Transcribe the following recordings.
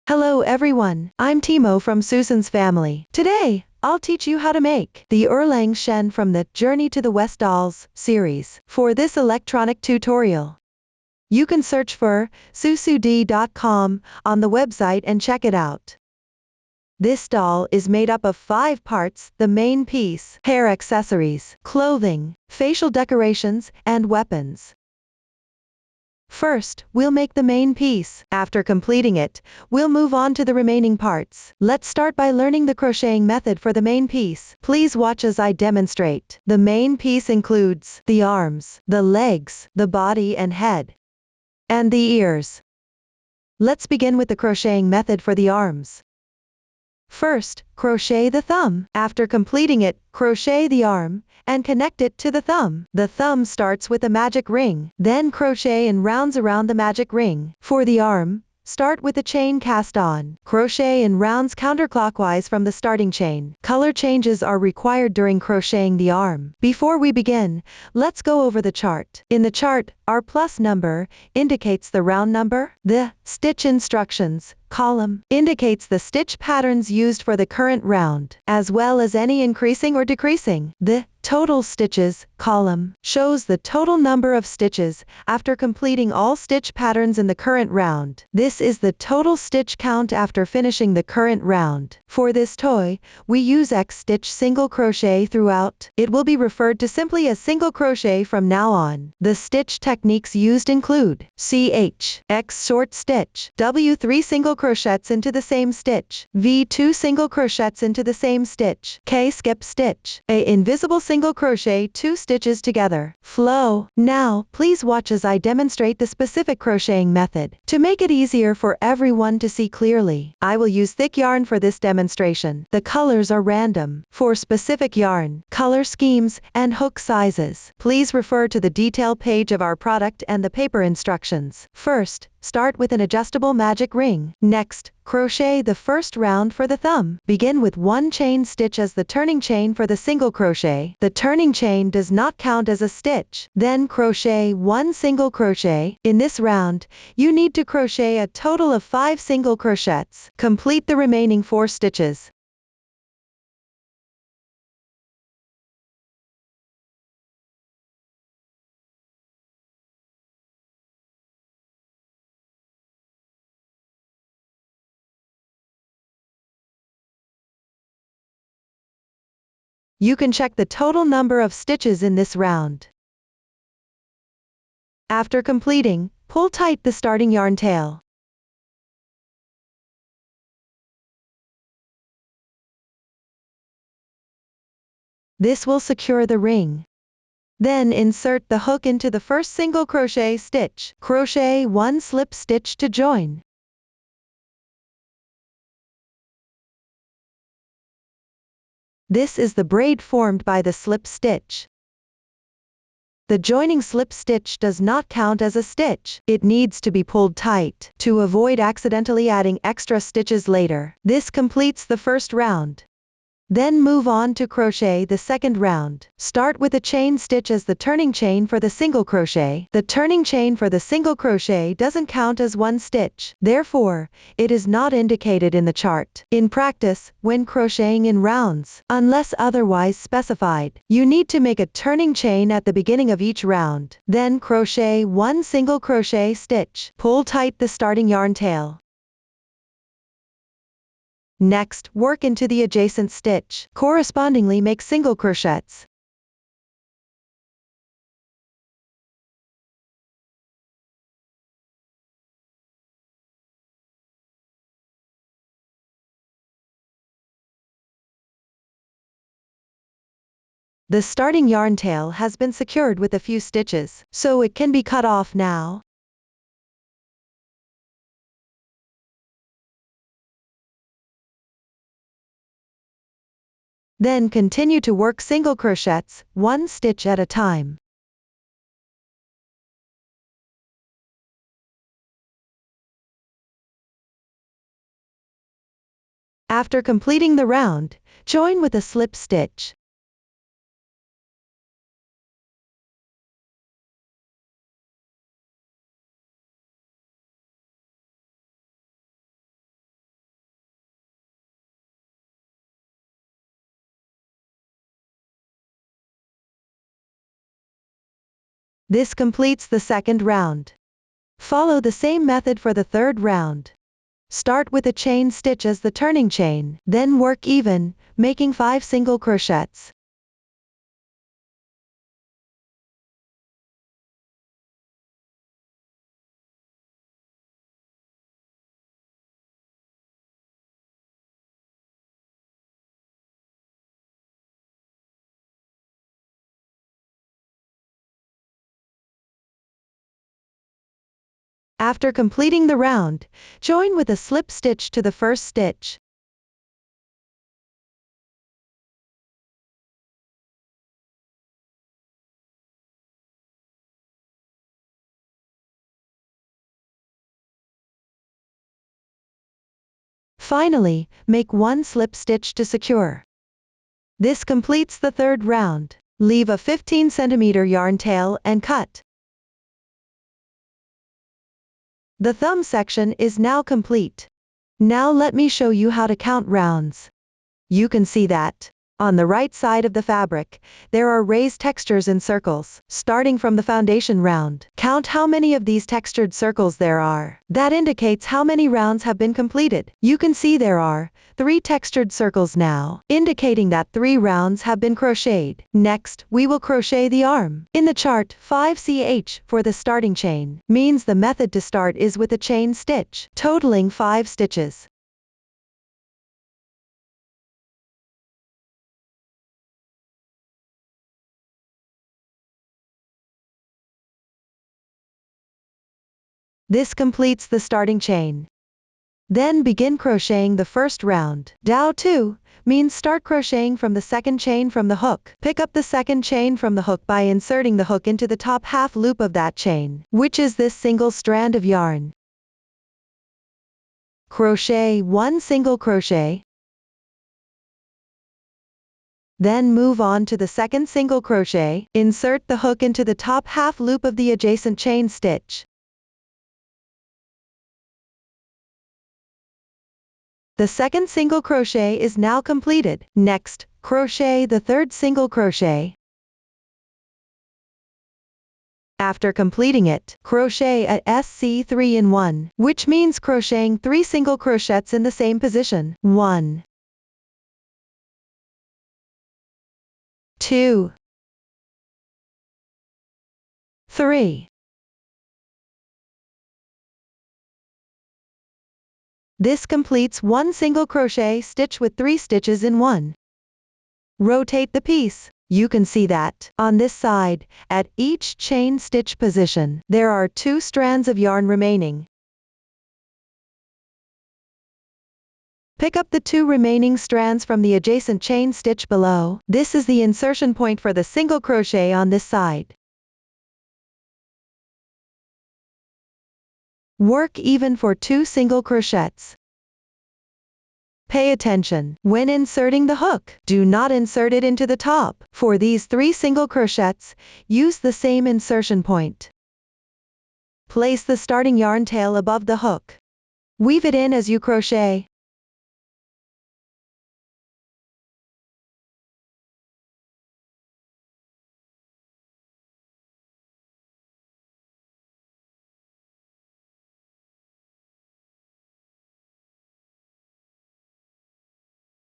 Hello everyone, I'm Timo from Susan's family. Today, I'll teach you how to make the Erlang Shen from the Journey to the West Dolls series. For this electronic tutorial, you can search for susud.com on the website and check it out. This doll is made up of 5 parts: the main piece, hair accessories, clothing, facial decorations, and weapons. First, we'll make the main piece. After completing it, we'll move on to the remaining parts. Let's start by learning the crocheting method for the main piece. Please watch as I demonstrate. The main piece includes the arms, the legs, the body and head, and the ears. Let's begin with the crocheting method for the arms. First, crochet the thumb. After completing it, crochet the arm and connect it to the thumb. The thumb starts with a magic ring, then crochet in rounds around the magic ring. For the arm, start with a chain cast on. Crochet in rounds counterclockwise from the starting chain. Color changes are required during crocheting the arm. Before we begin, let's go over the chart. In the chart, our plus number indicates the round number. The stitch instructions column indicates the stitch patterns used for the current round, as well as any increasing or decreasing. The total stitches column shows the total number of stitches after completing all stitch patterns in the current round. This is the total stitch count after finishing the current round. For this toy, we use X stitch single crochet throughout. It will be referred to simply as single crochet from now on. The stitch techniques used include CH, X short stitch, W3 single crochets into the same stitch, V2 single crochets into the same stitch, K skip stitch, A invisible single crochet 2 stitches together. Flow. Now, please watch as I demonstrate the specific crocheting method. To make it easier for everyone to see clearly, I will use thick yarn for this demonstration. The colors are random. For specific yarn, color schemes, and hook sizes, please refer to the detail page of our product and the paper instructions. First, start with an adjustable magic ring. Next, crochet the first round for the thumb. Begin with 1 chain stitch as the turning chain for the single crochet. The turning chain does not count as a stitch. Then crochet 1 single crochet. In this round, you need to crochet a total of 5 single crochets. Complete the remaining 4 stitches. You can check the total number of stitches in this round. After completing, pull tight the starting yarn tail. This will secure the ring. Then insert the hook into the first single crochet stitch. Crochet 1 slip stitch to join. This is the braid formed by the slip stitch. The joining slip stitch does not count as a stitch. It needs to be pulled tight to avoid accidentally adding extra stitches later. This completes the first round. Then move on to crochet the second round. Start with a chain stitch as the turning chain for the single crochet. The turning chain for the single crochet doesn't count as 1 stitch. Therefore, it is not indicated in the chart. In practice, when crocheting in rounds, unless otherwise specified, you need to make a turning chain at the beginning of each round. Then crochet 1 single crochet stitch. Pull tight the starting yarn tail. Next, work into the adjacent stitch. Correspondingly, make single crochets. The starting yarn tail has been secured with a few stitches, so it can be cut off now. Then continue to work single crochets, 1 stitch at a time. After completing the round, join with a slip stitch. This completes the second round. Follow the same method for the third round. Start with a chain stitch as the turning chain, then work even, making 5 single crochets. After completing the round, join with a slip stitch to the first stitch. Finally, make 1 slip stitch to secure. This completes the third round. Leave a 15 cm yarn tail and cut. The thumb section is now complete. Now let me show you how to count rounds. You can see that, on the right side of the fabric, there are raised textures in circles, starting from the foundation round. Count how many of these textured circles there are. That indicates how many rounds have been completed. You can see there are 3 textured circles now, indicating that 3 rounds have been crocheted. Next, we will crochet the arm. In the chart, 5ch for the starting chain means the method to start is with a chain stitch, totaling 5 stitches. This completes the starting chain. Then begin crocheting the first round. Dow 2 means start crocheting from the second chain from the hook. Pick up the second chain from the hook by inserting the hook into the top half loop of that chain, which is this single strand of yarn. Crochet 1 single crochet. Then move on to the second single crochet. Insert the hook into the top half loop of the adjacent chain stitch. The second single crochet is now completed. Next, crochet the third single crochet. After completing it, crochet a SC3 in 1, which means crocheting 3 single crochets in the same position. 1, 2, 3. This completes 1 single crochet stitch with 3 stitches in 1. Rotate the piece. You can see that, on this side, at each chain stitch position, there are 2 strands of yarn remaining. Pick up the 2 remaining strands from the adjacent chain stitch below. This is the insertion point for the single crochet on this side. Work even for 2 single crochets. Pay attention. When inserting the hook, do not insert it into the top. For these 3 single crochets, use the same insertion point. Place the starting yarn tail above the hook. Weave it in as you crochet.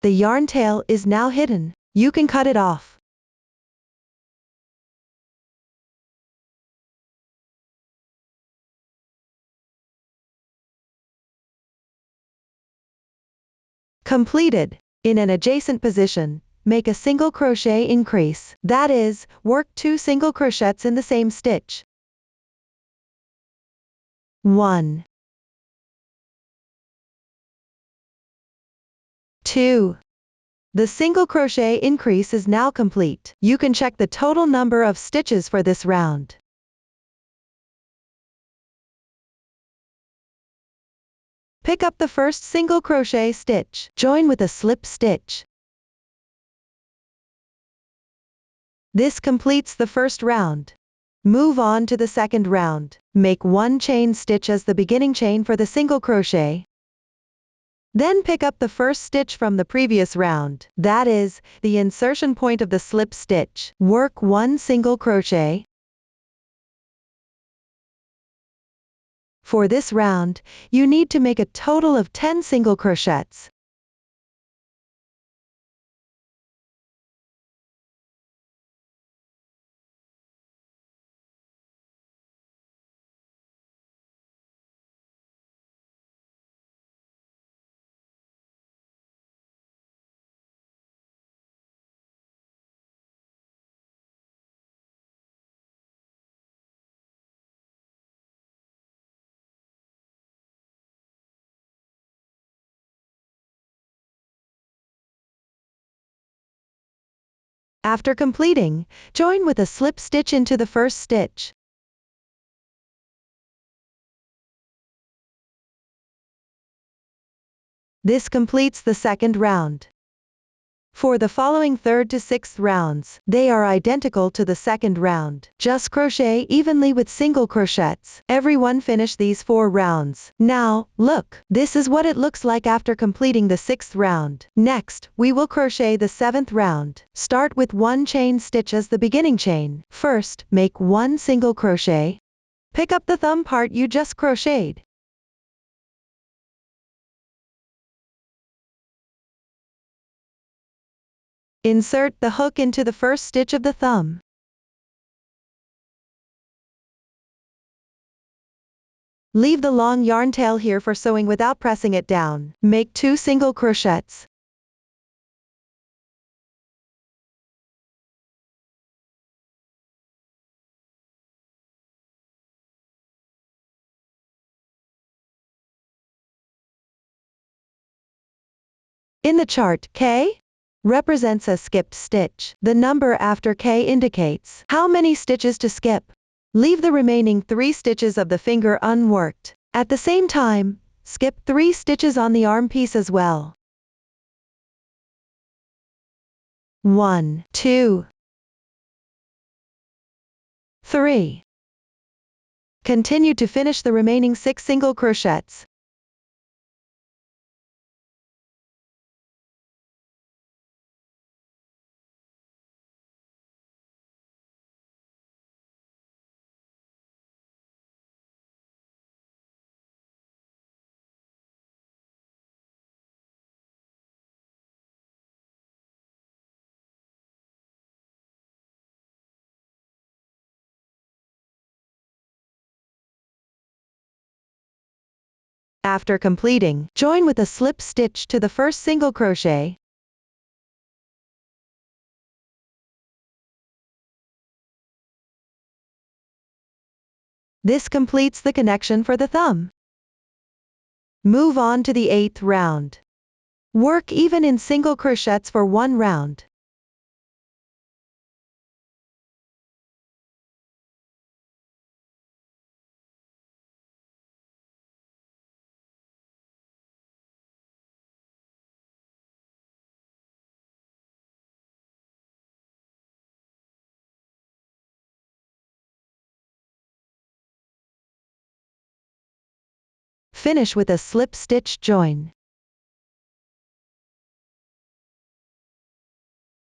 The yarn tail is now hidden. You can cut it off. Completed. In an adjacent position, make a single crochet increase. That is, work 2 single crochets in the same stitch. 1, 2. The single crochet increase is now complete. You can check the total number of stitches for this round. Pick up the first single crochet stitch. Join with a slip stitch. This completes the first round. Move on to the second round. Make 1 chain stitch as the beginning chain for the single crochet. Then pick up the first stitch from the previous round, that is, the insertion point of the slip stitch. Work 1 single crochet. For this round, you need to make a total of 10 single crochets. After completing, join with a slip stitch into the first stitch. This completes the second round. For the following 3rd to 6th rounds, they are identical to the second round. Just crochet evenly with single crochets. Everyone finish these 4 rounds. Now, look, this is what it looks like after completing the 6th round. Next, we will crochet the 7th round. Start with 1 chain stitch as the beginning chain. First, make 1 single crochet. Pick up the thumb part you just crocheted. Insert the hook into the first stitch of the thumb. Leave the long yarn tail here for sewing without pressing it down. Make 2 single crochets. In the chart, K represents a skipped stitch. The number after K indicates how many stitches to skip. Leave the remaining 3 stitches of the finger unworked. At the same time, skip 3 stitches on the arm piece as well. 1, 2, 3. Continue to finish the remaining 6 single crochets. After completing, join with a slip stitch to the first single crochet. This completes the connection for the thumb. Move on to the 8th round. Work even in single crochets for 1 round. Finish with a slip stitch join.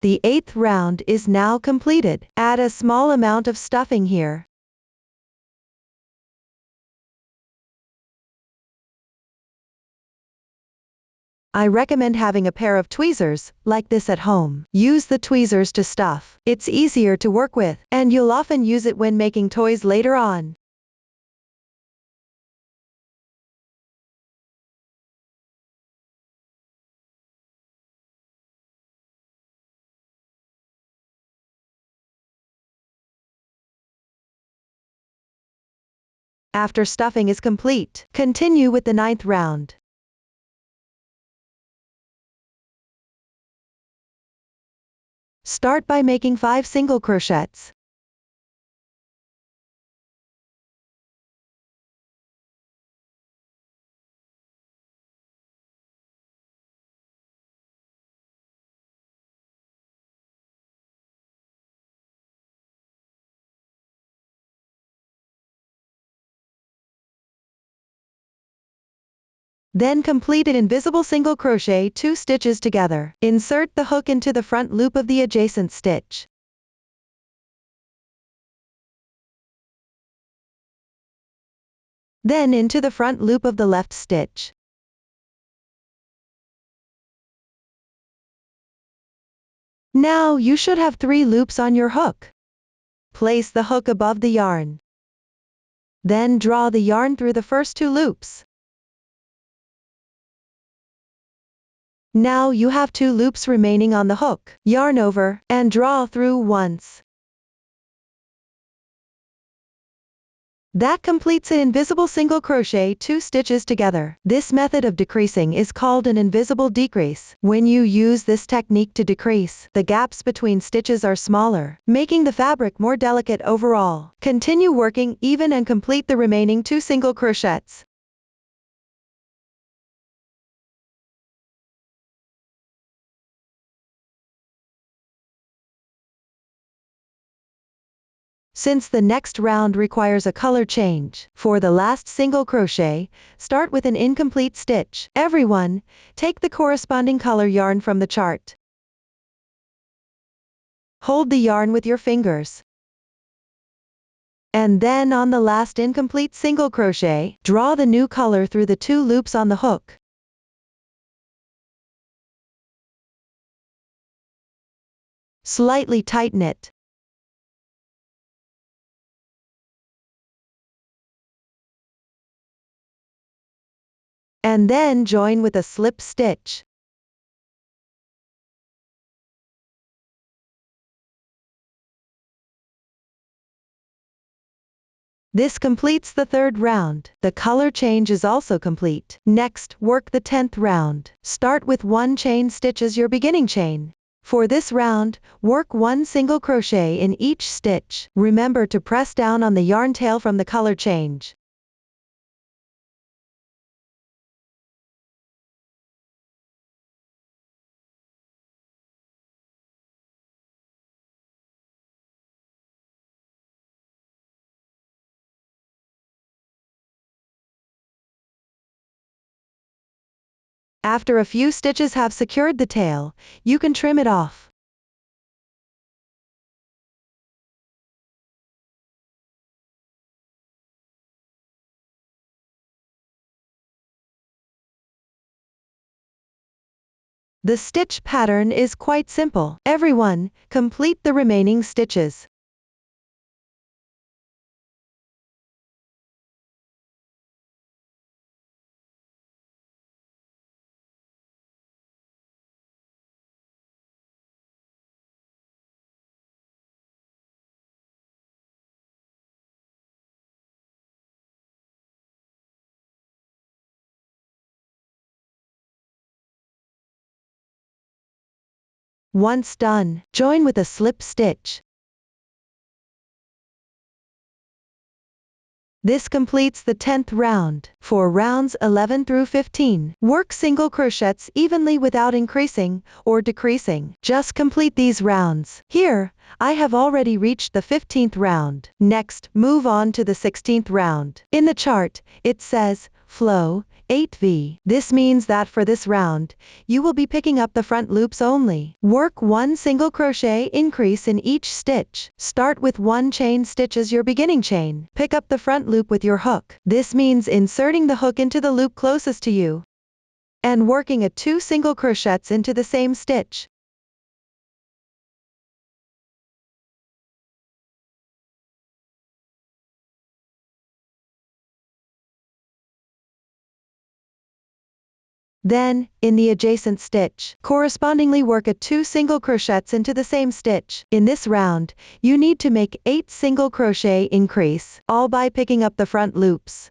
The 8th round is now completed. Add a small amount of stuffing here. I recommend having a pair of tweezers, like this at home. Use the tweezers to stuff. It's easier to work with, and you'll often use it when making toys later on. After stuffing is complete, continue with the 9th round. Start by making 5 single crochets. Then complete an invisible single crochet 2 stitches together. Insert the hook into the front loop of the adjacent stitch. then into the front loop of the left stitch. Now you should have 3 loops on your hook. Place the hook above the yarn. Then draw the yarn through the first 2 loops. Now you have 2 loops remaining on the hook. Yarn over, and draw through once. That completes an invisible single crochet 2 stitches together. This method of decreasing is called an invisible decrease. When you use this technique to decrease, the gaps between stitches are smaller, making the fabric more delicate overall. Continue working even and complete the remaining 2 single crochets. Since the next round requires a color change, for the last single crochet, start with an incomplete stitch. Everyone, take the corresponding color yarn from the chart. Hold the yarn with your fingers. And then on the last incomplete single crochet, draw the new color through the 2 loops on the hook. Slightly tighten it. And then join with a slip stitch. This completes the 3rd round. The color change is also complete. Next, work the 10th round. Start with 1 chain stitch as your beginning chain. For this round, work 1 single crochet in each stitch. Remember to press down on the yarn tail from the color change. After a few stitches have secured the tail, you can trim it off. The stitch pattern is quite simple. Everyone, complete the remaining stitches. Once done, join with a slip stitch. This completes the 10th round. For rounds 11 through 15, work single crochets evenly without increasing or decreasing. Just complete these rounds. Here, I have already reached the 15th round. Next, move on to the 16th round. In the chart, it says, flow, 8V. This means that for this round, you will be picking up the front loops only. Work 1 single crochet increase in each stitch. Start with 1 chain stitch as your beginning chain. Pick up the front loop with your hook. This means inserting the hook into the loop closest to you and working a 2 single crochets into the same stitch. Then, in the adjacent stitch, correspondingly work a 2 single crochets into the same stitch. In this round, you need to make 8 single crochet increase, all by picking up the front loops.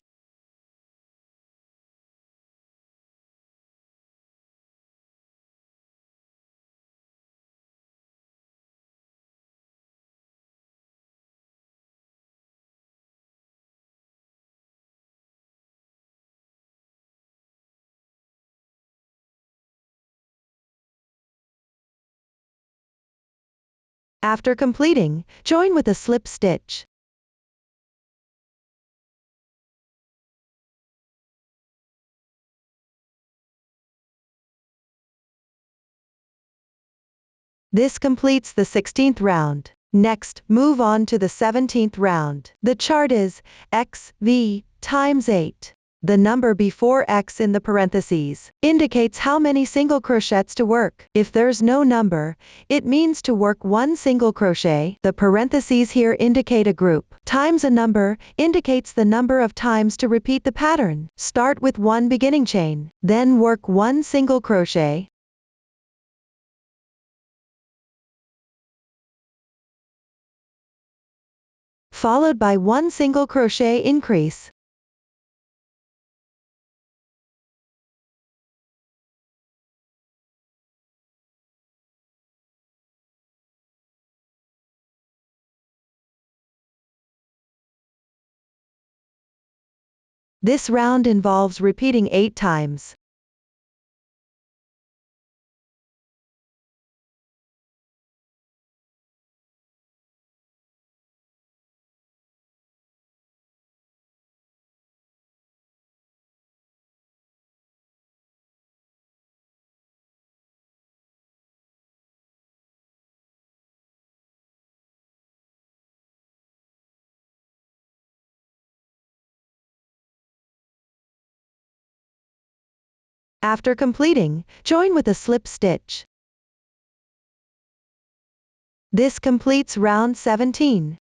After completing, join with a slip stitch. This completes the 16th round. Next, move on to the 17th round. The chart is X, V, times 8. The number before X in the parentheses indicates how many single crochets to work. If there's no number, it means to work one single crochet. The parentheses here indicate a group. Times a number indicates the number of times to repeat the pattern. Start with one beginning chain, then work one single crochet, followed by one single crochet increase. This round involves repeating 8 times. After completing, join with a slip stitch. This completes round 17.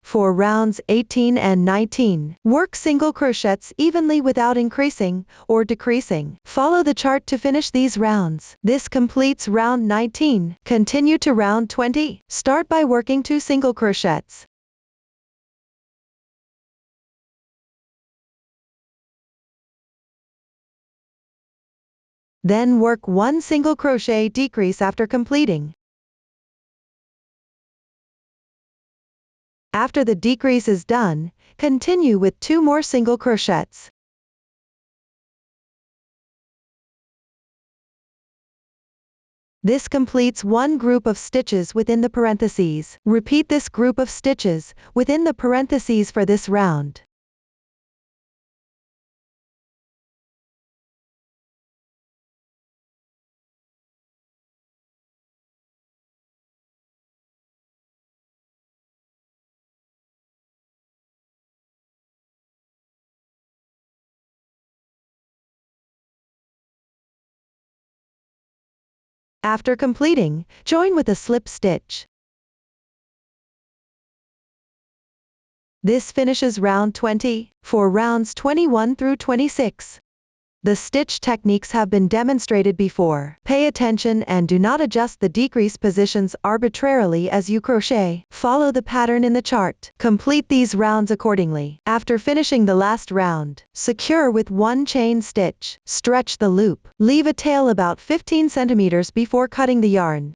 For rounds 18 and 19, work single crochets evenly without increasing or decreasing. Follow the chart to finish these rounds. This completes round 19. Continue to round 20. Start by working 2 single crochets. Then work one single crochet decrease after completing. After the decrease is done, continue with 2 more single crochets. This completes one group of stitches within the parentheses. Repeat this group of stitches within the parentheses for this round. After completing, join with a slip stitch. This finishes round 20. For rounds 21 through 26, the stitch techniques have been demonstrated before. Pay attention and do not adjust the decrease positions arbitrarily as you crochet. Follow the pattern in the chart. Complete these rounds accordingly. After finishing the last round, secure with one chain stitch. Stretch the loop. Leave a tail about 15 centimeters before cutting the yarn.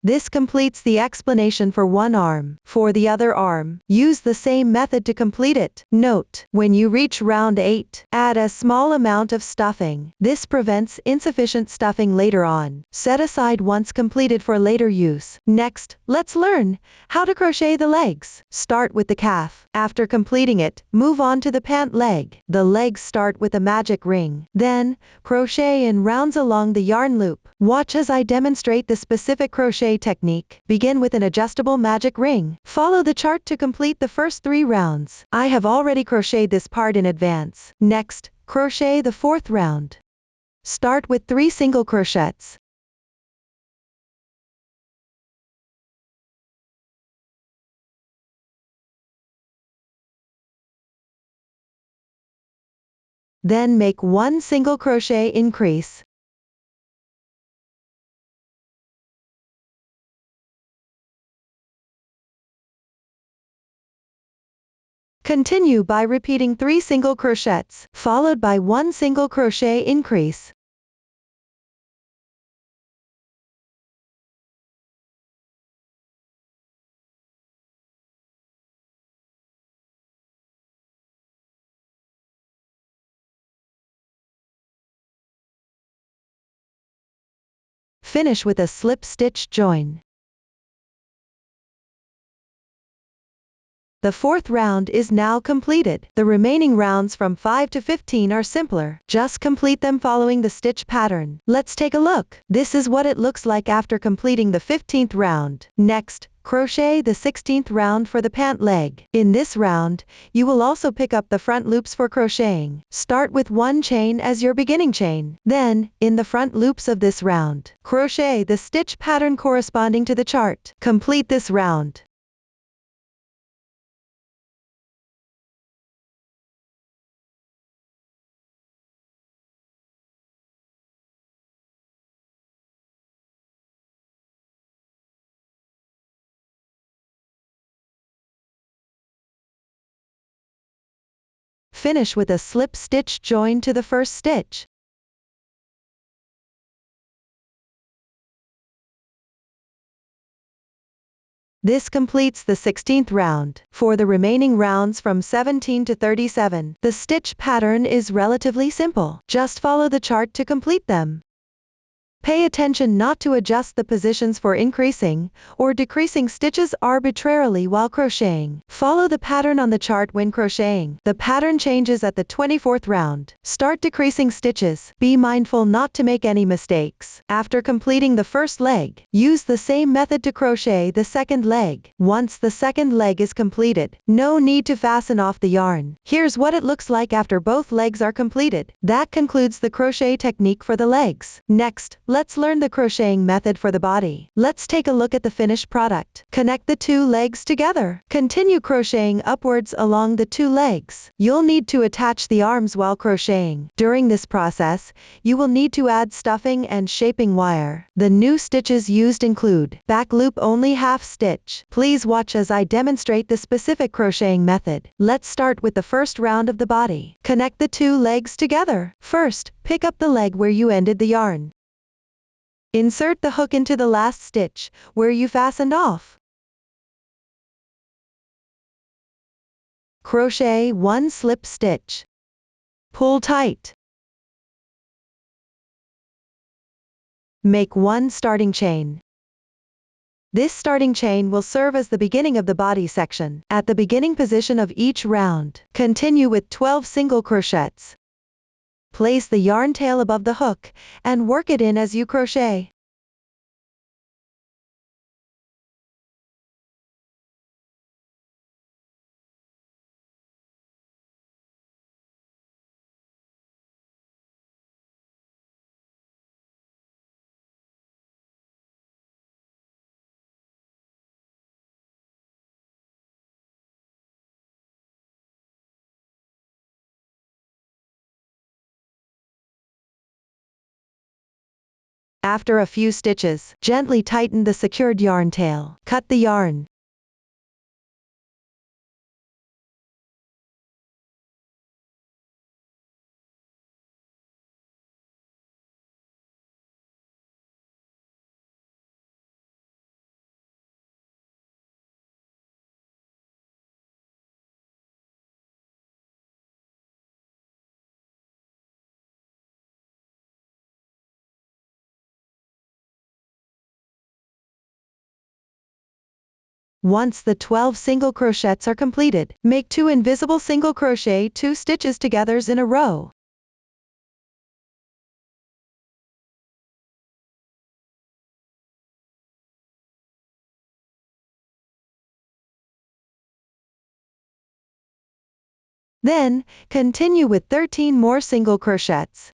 This completes the explanation for one arm. For the other arm, use the same method to complete it. Note: when you reach round 8, add a small amount of stuffing. This prevents insufficient stuffing later on. Set aside once completed for later use. Next, let's learn how to crochet the legs. Start with the calf. After completing it, move on to the pant leg. The legs start with a magic ring. Then, crochet in rounds along the yarn loop. Watch as I demonstrate the specific crochet technique. Begin with an adjustable magic ring. Follow the chart to complete the first 3 rounds. I have already crocheted this part in advance. Next, crochet the 4th round. Start with 3 single crochets. Then make 1 single crochet increase. Continue by repeating 3 single crochets, followed by 1 single crochet increase. Finish with a slip stitch join. The fourth round is now completed. The remaining rounds from 5 to 15 are simpler. Just complete them following the stitch pattern. Let's take a look. This is what it looks like after completing the 15th round. Next, crochet the 16th round for the pant leg. In this round, you will also pick up the front loops for crocheting. Start with 1 chain as your beginning chain. Then, in the front loops of this round, crochet the stitch pattern corresponding to the chart. Complete this round. Finish with a slip stitch join to the first stitch. This completes the 16th round. For the remaining rounds from 17 to 37, the stitch pattern is relatively simple. Just follow the chart to complete them. Pay attention not to adjust the positions for increasing or decreasing stitches arbitrarily while crocheting. Follow the pattern on the chart when crocheting. The pattern changes at the 24th round. Start decreasing stitches. Be mindful not to make any mistakes. After completing the first leg, use the same method to crochet the second leg. Once the second leg is completed, no need to fasten off the yarn. Here's what it looks like after both legs are completed. That concludes the crochet technique for the legs. Next, let's learn the crocheting method for the body. Let's take a look at the finished product. Connect the 2 legs together. Continue crocheting upwards along the 2 legs. You'll need to attach the arms while crocheting. During this process, you will need to add stuffing and shaping wire. The new stitches used include back loop only half stitch. Please watch as I demonstrate the specific crocheting method. Let's start with the first round of the body. Connect the 2 legs together. First, pick up the leg where you ended the yarn. Insert the hook into the last stitch, where you fastened off. Crochet 1 slip stitch. Pull tight. Make 1 starting chain. This starting chain will serve as the beginning of the body section. At the beginning position of each round, continue with 12 single crochets. Place the yarn tail above the hook, and work it in as you crochet. After a few stitches, gently tighten the secured yarn tail. Cut the yarn. Once the 12 single crochets are completed, make 2 invisible single crochet 2 stitches together in a row. Then, continue with 13 more single crochets.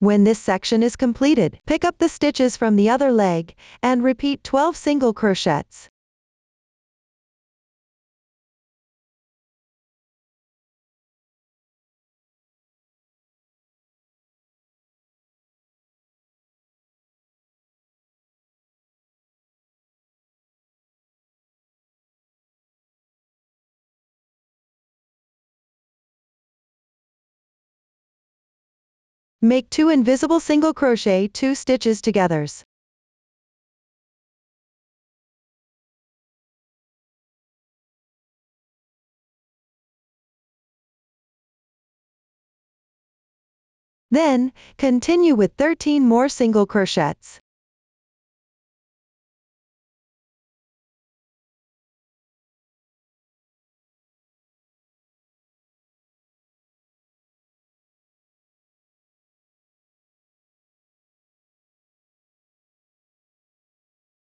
When this section is completed, pick up the stitches from the other leg, and repeat 12 single crochets. Make 2 invisible single crochet 2 stitches together. Then, continue with 13 more single crochets.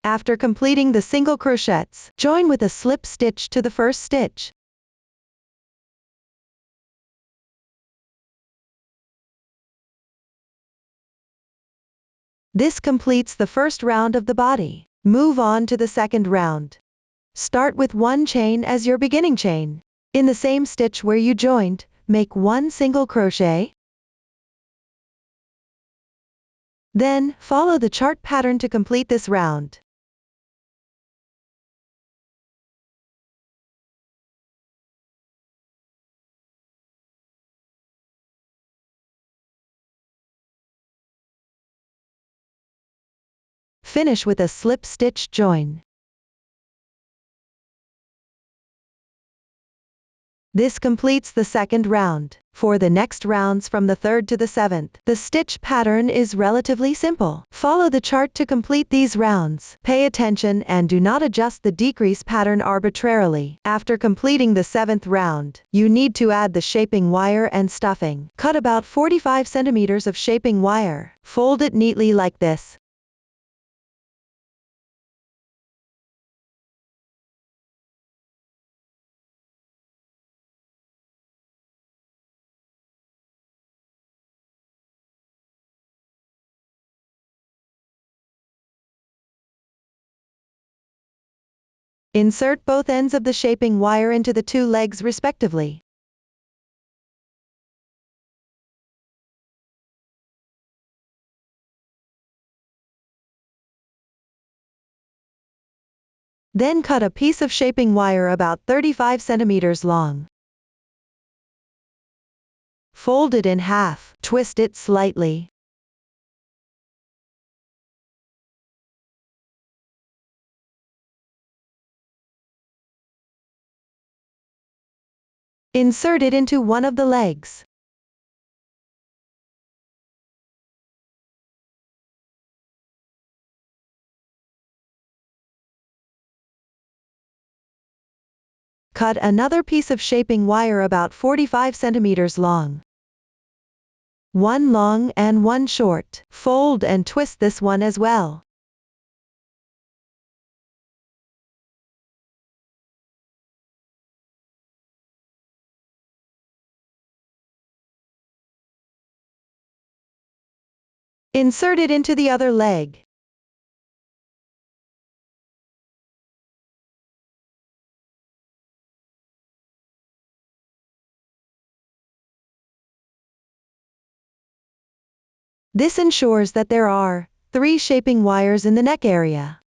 After completing the single crochets, join with a slip stitch to the first stitch. This completes the first round of the body. Move on to the second round. Start with one chain as your beginning chain. In the same stitch where you joined, make one single crochet. Then, follow the chart pattern to complete this round. Finish with a slip stitch join. This completes the second round. For the next rounds from the 3rd to the 7th, the stitch pattern is relatively simple. Follow the chart to complete these rounds. Pay attention and do not adjust the decrease pattern arbitrarily. After completing the 7th round, you need to add the shaping wire and stuffing. Cut about 45 centimeters of shaping wire. Fold it neatly like this. Insert both ends of the shaping wire into the two legs respectively. Then cut a piece of shaping wire about 35 centimeters long. Fold it in half, twist it slightly. Insert it into one of the legs. Cut another piece of shaping wire about 45 centimeters long. One long and one short. Fold and twist this one as well. Insert it into the other leg. This ensures that there are 3 shaping wires in the neck area.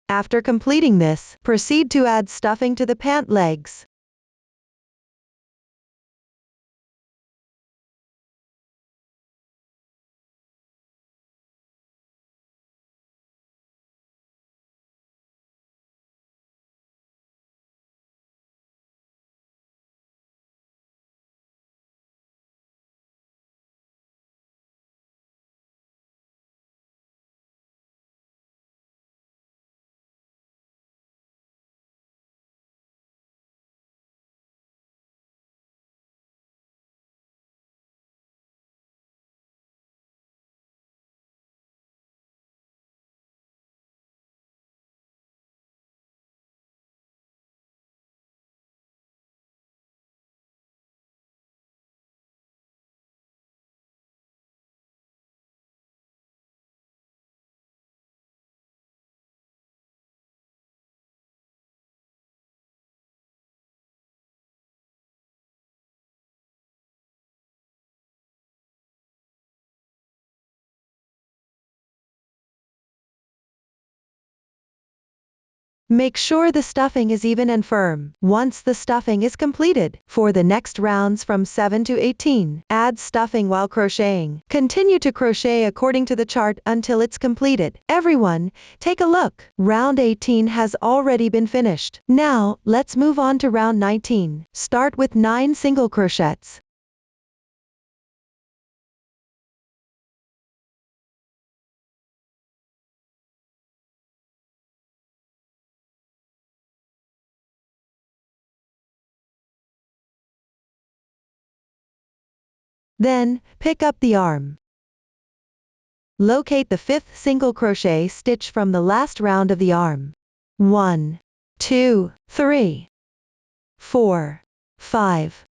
After completing this, proceed to add stuffing to the pant legs. Make sure the stuffing is even and firm. Once the stuffing is completed, for the next rounds from 7 to 18, add stuffing while crocheting. Continue to crochet according to the chart until it's completed. Everyone, take a look. Round 18 has already been finished. Now, let's move on to round 19. Start with 9 single crochets. Then, pick up the arm. Locate the 5th single crochet stitch from the last round of the arm. 1, 2, 3, 4, 5.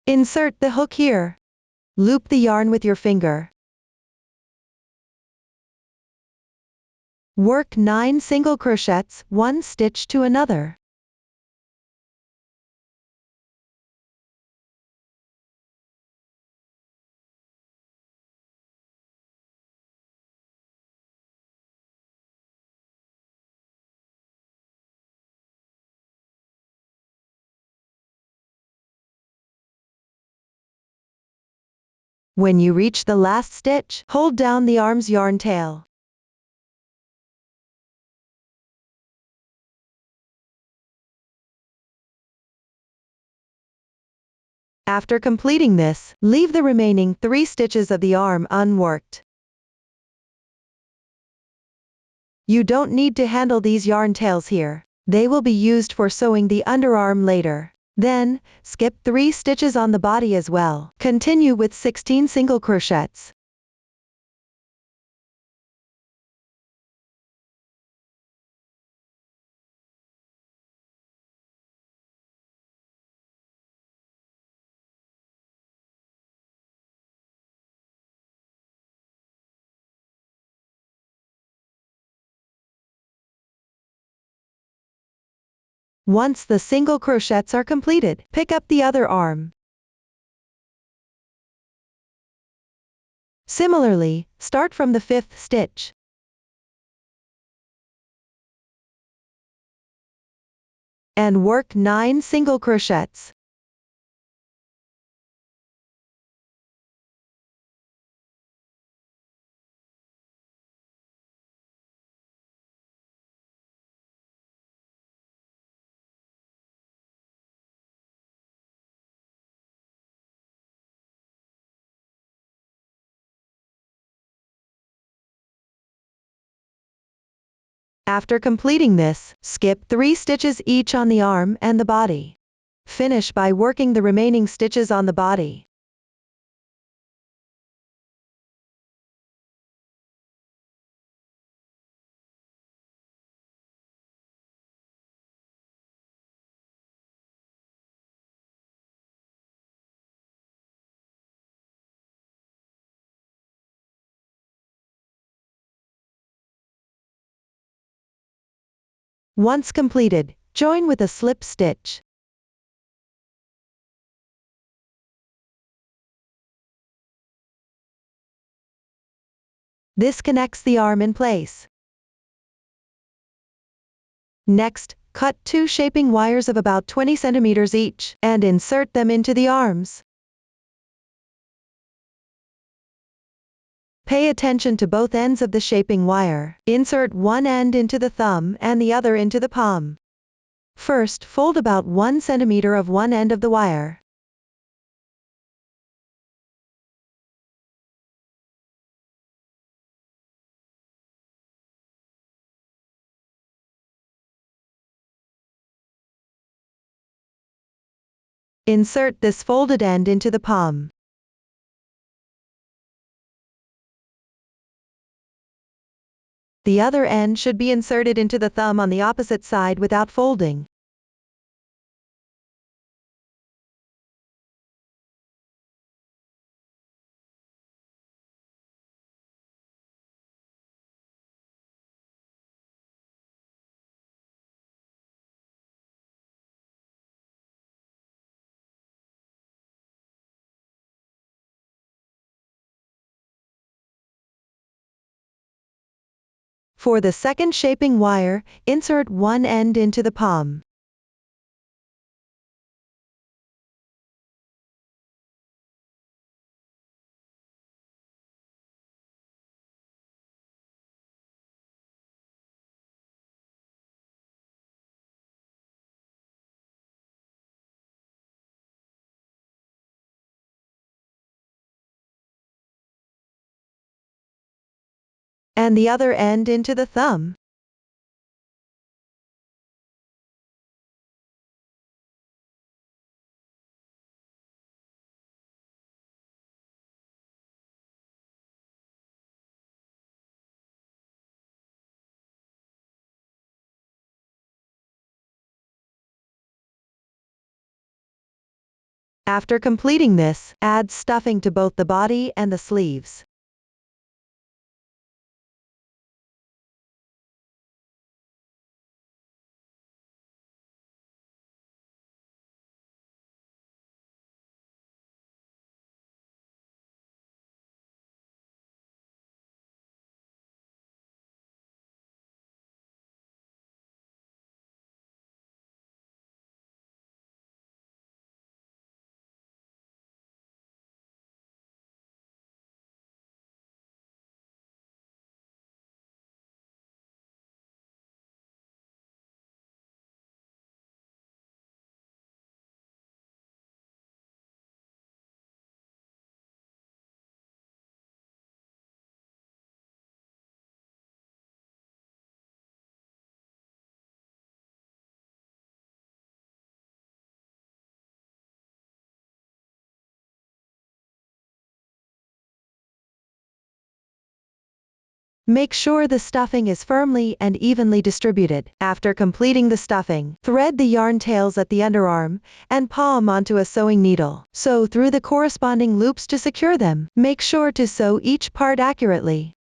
Insert the hook here. Loop the yarn with your finger. Work 9 single crochets, 1 stitch to another. When you reach the last stitch, hold down the arm's yarn tail. After completing this, leave the remaining 3 stitches of the arm unworked. You don't need to handle these yarn tails here. They will be used for sewing the underarm later. Then, skip 3 stitches on the body as well. Continue with 16 single crochets. Once the single crochets are completed, pick up the other arm. Similarly, start from the 5th stitch. And work 9 single crochets. After completing this, skip 3 stitches each on the arm and the body. Finish by working the remaining stitches on the body. Once completed, join with a slip stitch. This connects the arm in place. Next, cut 2 shaping wires of about 20 centimeters each, and insert them into the arms. Pay attention to both ends of the shaping wire. Insert one end into the thumb and the other into the palm. First, fold about 1 centimeter of one end of the wire. Insert this folded end into the palm. The other end should be inserted into the thumb on the opposite side without folding. For the second shaping wire, insert one end into the palm. And the other end into the thumb. After completing this, add stuffing to both the body and the sleeves. Make sure the stuffing is firmly and evenly distributed. After completing the stuffing, thread the yarn tails at the underarm and palm onto a sewing needle. Sew through the corresponding loops to secure them. Make sure to sew each part accurately.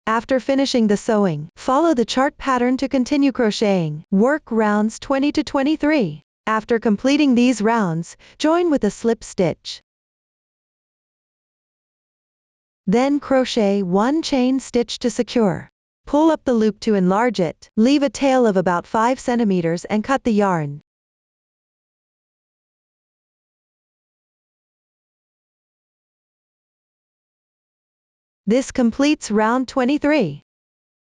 After finishing the sewing, follow the chart pattern to continue crocheting. Work rounds 20 to 23. After completing these rounds, join with a slip stitch. Then crochet one chain stitch to secure. Pull up the loop to enlarge it. Leave a tail of about 5 centimeters and cut the yarn. This completes round 23.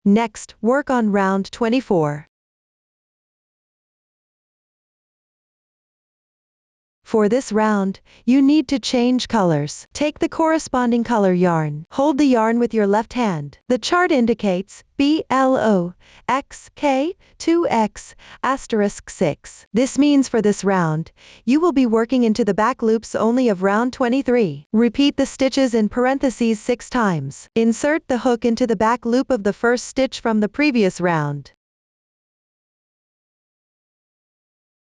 Next, work on round 24. For this round, you need to change colors. Take the corresponding color yarn. Hold the yarn with your left hand. The chart indicates BLOXK2X*6. This means for this round, you will be working into the back loops only of round 23. Repeat the stitches in parentheses 6 times. Insert the hook into the back loop of the first stitch from the previous round.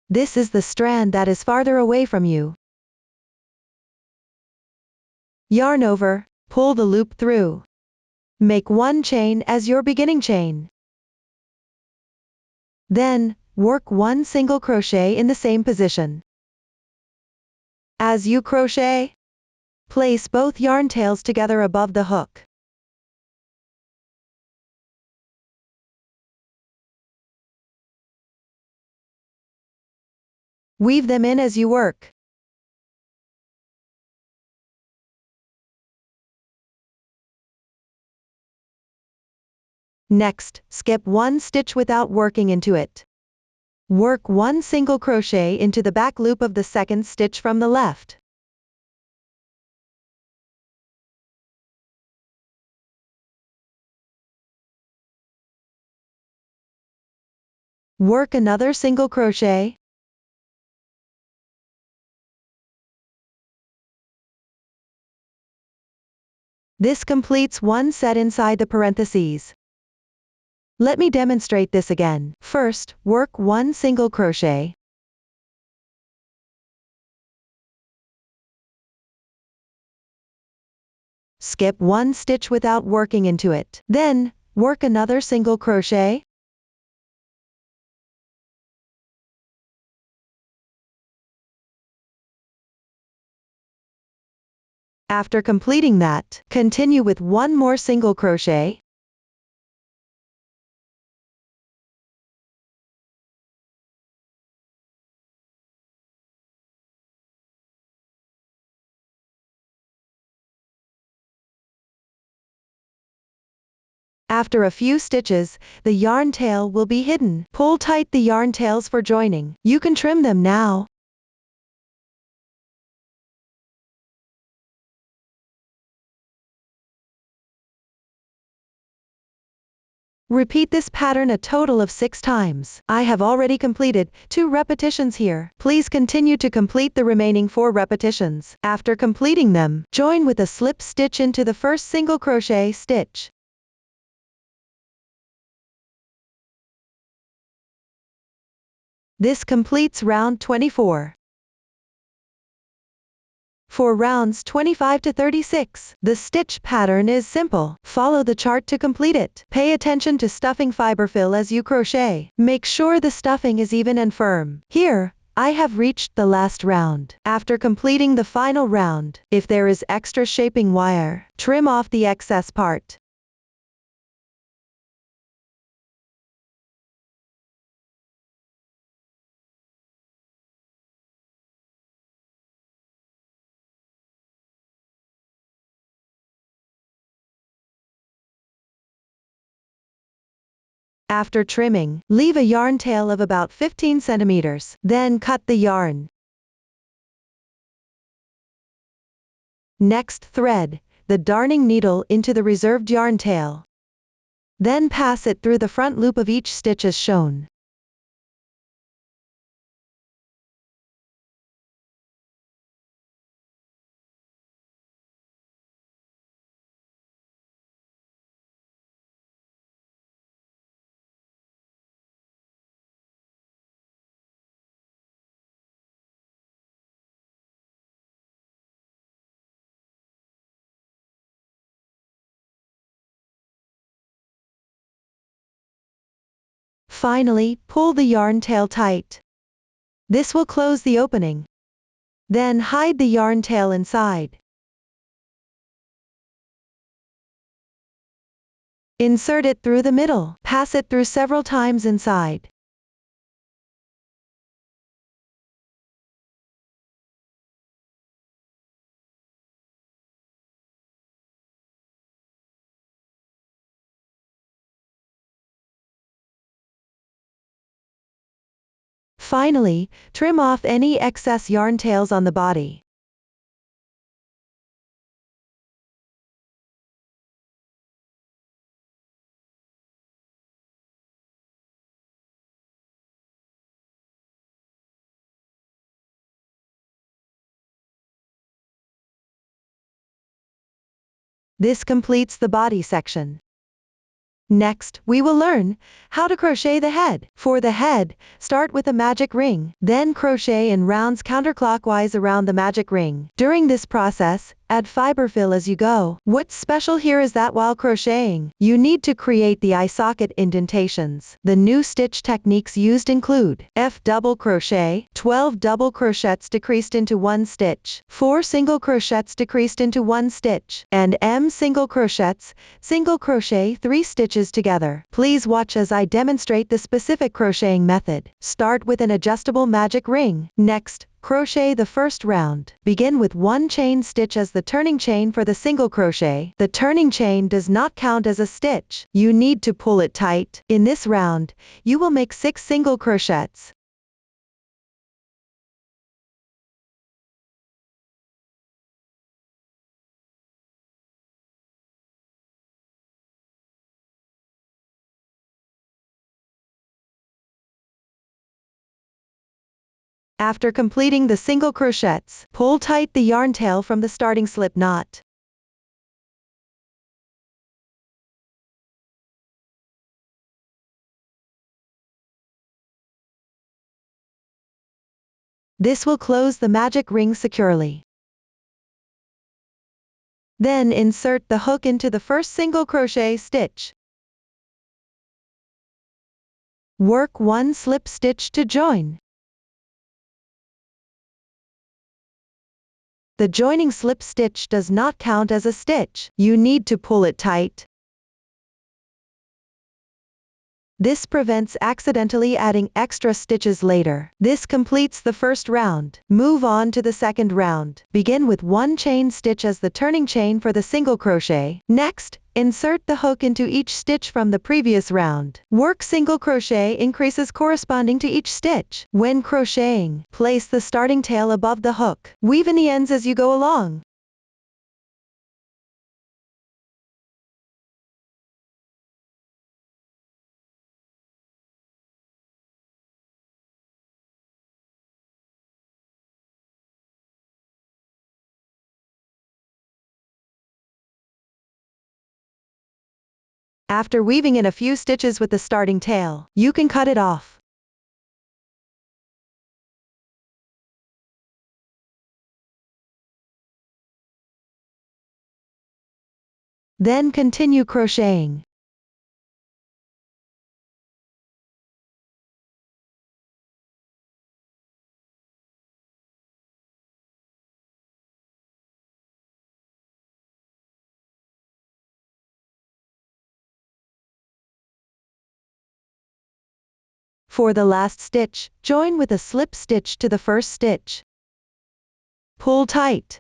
This is the strand that is farther away from you. Yarn over, pull the loop through. Make one chain as your beginning chain. Then, work one single crochet in the same position. As you crochet, place both yarn tails together above the hook. Weave them in as you work. Next, skip one stitch without working into it. Work one single crochet into the back loop of the second stitch from the left. Work another single crochet. This completes one set inside the parentheses. Let me demonstrate this again. First, work one single crochet. Skip one stitch without working into it. Then, work another single crochet. After completing that, continue with one more single crochet. After a few stitches, the yarn tail will be hidden. Pull tight the yarn tails for joining. You can trim them now. Repeat this pattern a total of 6 times. I have already completed 2 repetitions here. Please continue to complete the remaining 4 repetitions. After completing them, join with a slip stitch into the first single crochet stitch. This completes round 24. For rounds 25 to 36, the stitch pattern is simple. Follow the chart to complete it. Pay attention to stuffing fiber fill as you crochet. Make sure the stuffing is even and firm. Here, I have reached the last round. After completing the final round, if there is extra shaping wire, trim off the excess part. After trimming, leave a yarn tail of about 15 centimeters. Then cut the yarn. Next, thread the darning needle into the reserved yarn tail. Then pass it through the front loop of each stitch as shown. Finally, pull the yarn tail tight. This will close the opening. Then hide the yarn tail inside. Insert it through the middle. Pass it through several times inside. Finally, trim off any excess yarn tails on the body. This completes the body section. Next, we will learn how to crochet the head. For the head, start with a magic ring, then crochet in rounds counterclockwise around the magic ring. During this process, add fiber fill as you go. What's special here is that while crocheting, you need to create the eye socket indentations. The new stitch techniques used include F double crochet, 12 double crochets decreased into 1 stitch, 4 single crochets decreased into 1 stitch, and M single crochets, single crochet 3 stitches together. Please watch as I demonstrate the specific crocheting method. Start with an adjustable magic ring. Next, crochet the first round. Begin with 1 chain stitch as the turning chain for the single crochet. The turning chain does not count as a stitch. You need to pull it tight. In this round, you will make 6 single crochets. After completing the single crochets, pull tight the yarn tail from the starting slip knot. This will close the magic ring securely. Then insert the hook into the first single crochet stitch. Work 1 slip stitch to join. The joining slip stitch does not count as a stitch. You need to pull it tight. This prevents accidentally adding extra stitches later. This completes the first round. Move on to the second round. Begin with 1 chain stitch as the turning chain for the single crochet. Next, insert the hook into each stitch from the previous round. Work single crochet increases corresponding to each stitch. When crocheting, place the starting tail above the hook. Weave in the ends as you go along. After weaving in a few stitches with the starting tail, you can cut it off. Then continue crocheting. For the last stitch, join with a slip stitch to the first stitch. Pull tight.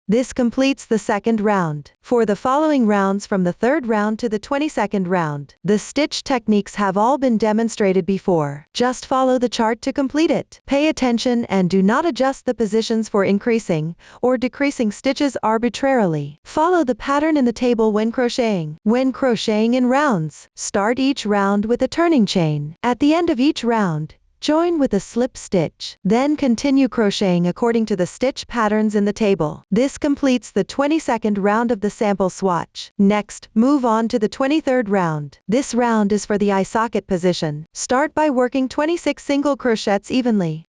This completes the second round. For the following rounds from the third round to the 22nd round, the stitch techniques have all been demonstrated before. Just follow the chart to complete it. Pay attention and do not adjust the positions for increasing or decreasing stitches arbitrarily. Follow the pattern in the table when crocheting. When crocheting in rounds, start each round with a turning chain. At the end of each round, join with a slip stitch. Then continue crocheting according to the stitch patterns in the table. This completes the 22nd round of the sample swatch. Next, move on to the 23rd round. This round is for the eye socket position. Start by working 26 single crochets evenly.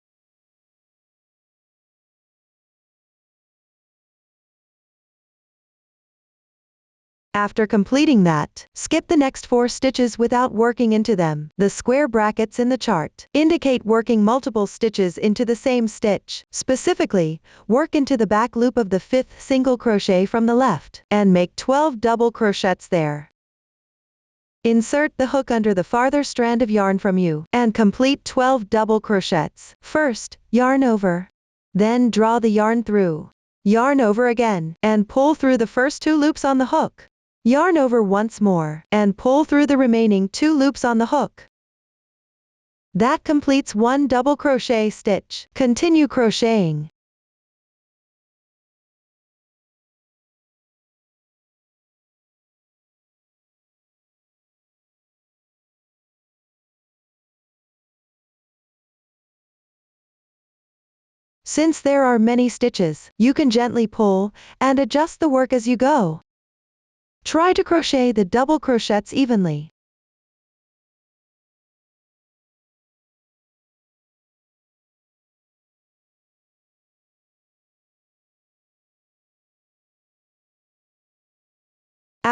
After completing that, skip the next 4 stitches without working into them. The square brackets in the chart indicate working multiple stitches into the same stitch. Specifically, work into the back loop of the 5th single crochet from the left, and make 12 double crochets there. Insert the hook under the farther strand of yarn from you, and complete 12 double crochets. First, yarn over. Then draw the yarn through. Yarn over again, and pull through the first 2 loops on the hook. Yarn over once more, and pull through the remaining 2 loops on the hook. That completes 1 double crochet stitch. Continue crocheting. Since there are many stitches, you can gently pull and adjust the work as you go. Try to crochet the double crochets evenly.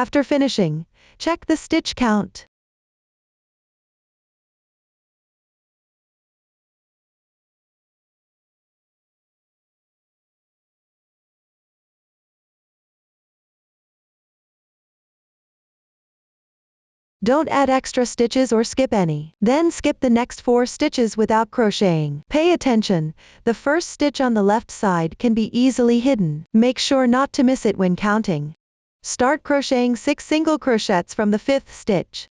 After finishing, check the stitch count. Don't add extra stitches or skip any. Then skip the next 4 stitches without crocheting. Pay attention, the first stitch on the left side can be easily hidden. Make sure not to miss it when counting. Start crocheting 6 single crochets from the 5th stitch.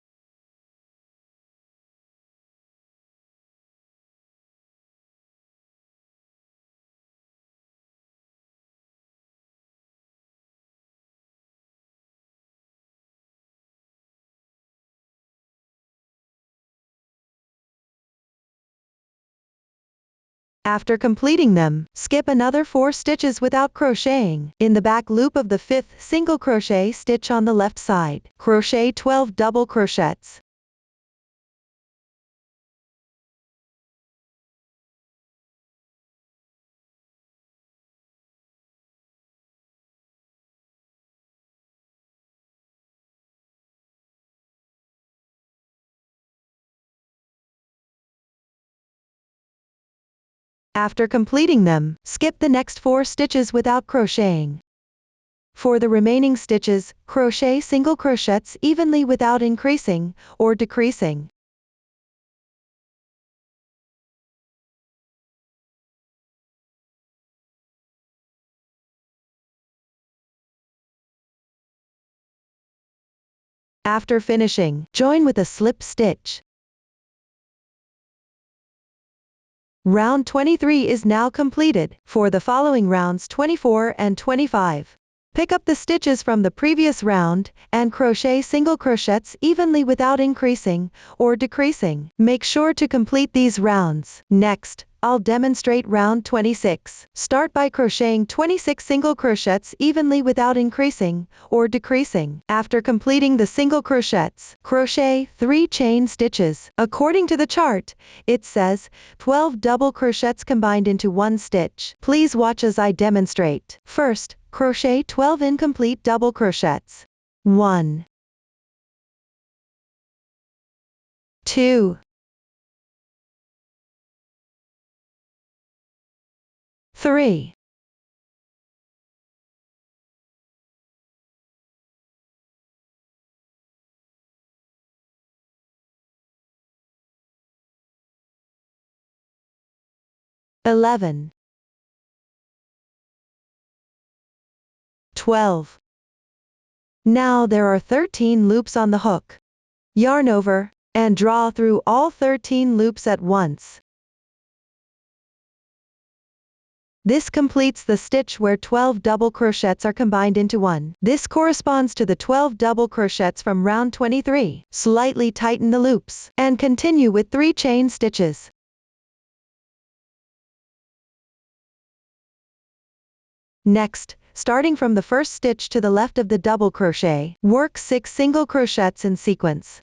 After completing them, skip another 4 stitches without crocheting. In the back loop of the 5th single crochet stitch on the left side, crochet 12 double crochets. After completing them, skip the next 4 stitches without crocheting. For the remaining stitches, crochet single crochets evenly without increasing or decreasing. After finishing, join with a slip stitch. Round 23 is now completed. For the following rounds 24 and 25, pick up the stitches from the previous round, and crochet single crochets evenly without increasing or decreasing. Make sure to complete these rounds. Next, I'll demonstrate round 26. Start by crocheting 26 single crochets evenly without increasing or decreasing. After completing the single crochets, crochet 3 chain stitches. According to the chart, it says 12 double crochets combined into 1 stitch. Please watch as I demonstrate. First, crochet 12 incomplete double crochets. 1, 2, 3, 11, 12. Now there are 13 loops on the hook. Yarn over, and draw through all 13 loops at once. This completes the stitch where 12 double crochets are combined into 1. This corresponds to the 12 double crochets from round 23. Slightly tighten the loops, and continue with 3 chain stitches. Next, starting from the first stitch to the left of the double crochet, work 6 single crochets in sequence.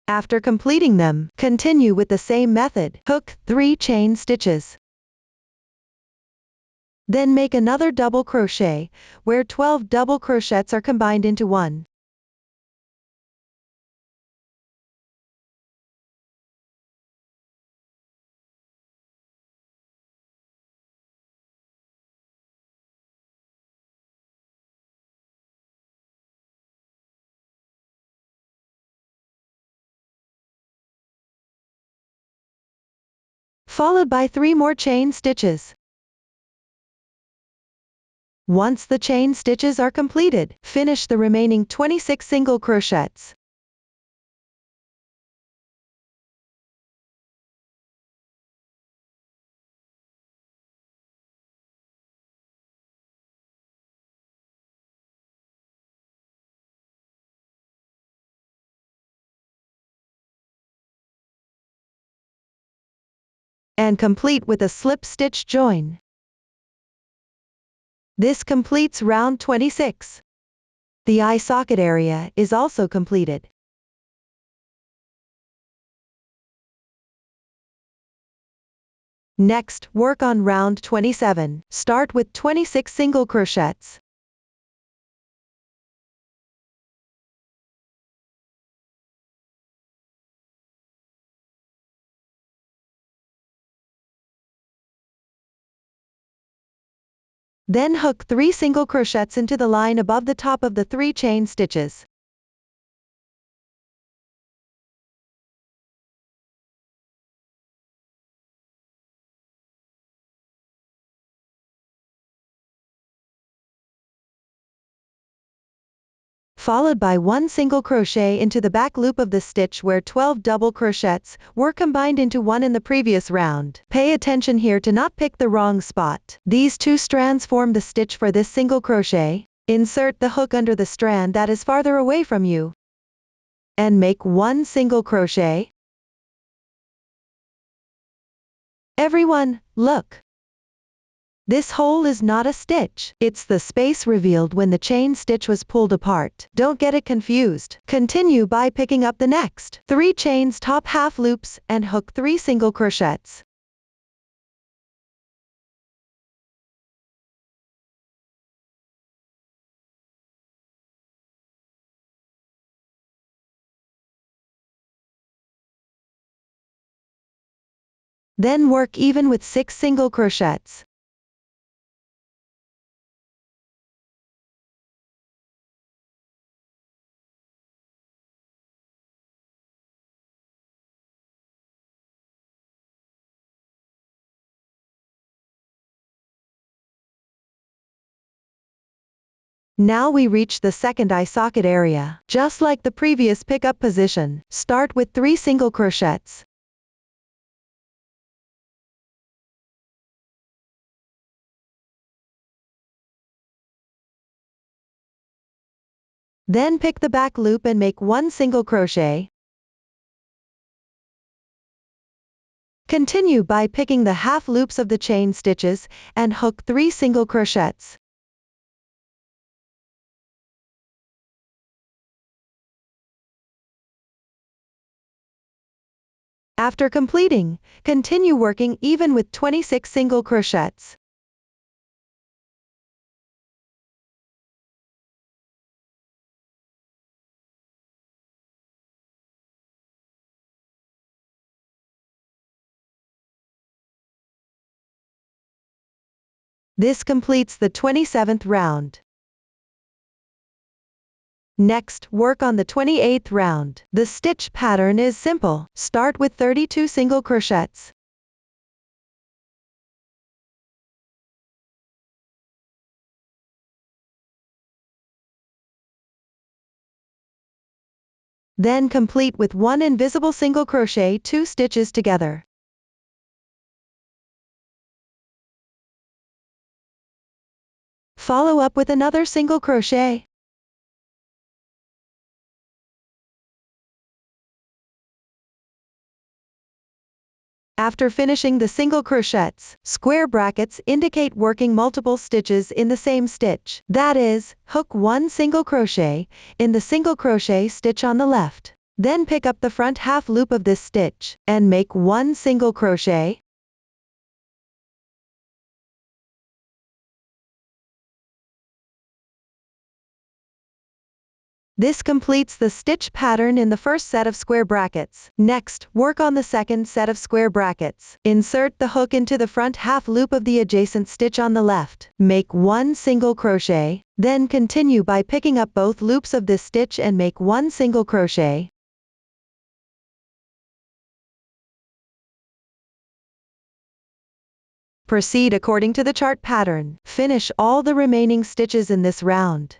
After completing them, continue with the same method. Hook 3 chain stitches. Then make another double crochet, where 12 double crochets are combined into 1. Followed by 3 more chain stitches. Once the chain stitches are completed, finish the remaining 26 single crochets. And complete with a slip stitch join. This completes round 26. The eye socket area is also completed. Next, work on round 27. Start with 26 single crochets. Then hook 3 single crochets into the line above the top of the 3 chain stitches. Followed by 1 single crochet into the back loop of the stitch where 12 double crochets were combined into one in the previous round. Pay attention here to not pick the wrong spot. These 2 strands form the stitch for this single crochet. Insert the hook under the strand that is farther away from you and make 1 single crochet. Everyone, look! This hole is not a stitch. It's the space revealed when the chain stitch was pulled apart. Don't get it confused. Continue by picking up the next 3 chains top half loops and hook 3 single crochets. Then work even with 6 single crochets. Now we reach the second eye socket area. Just like the previous pickup position, start with 3 single crochets. Then pick the back loop and make 1 single crochet. Continue by picking the half loops of the chain stitches and hook 3 single crochets. After completing, continue working even with 26 single crochets. This completes the 27th round. Next, work on the 28th round. The stitch pattern is simple. Start with 32 single crochets. Then complete with 1 invisible single crochet 2 stitches together. Follow up with another single crochet. After finishing the single crochets, square brackets indicate working multiple stitches in the same stitch. That is, hook 1 single crochet in the single crochet stitch on the left. Then pick up the front half loop of this stitch and make 1 single crochet. This completes the stitch pattern in the first set of square brackets. Next, work on the second set of square brackets. Insert the hook into the front half loop of the adjacent stitch on the left. Make 1 single crochet, then continue by picking up both loops of this stitch and make 1 single crochet. Proceed according to the chart pattern. Finish all the remaining stitches in this round.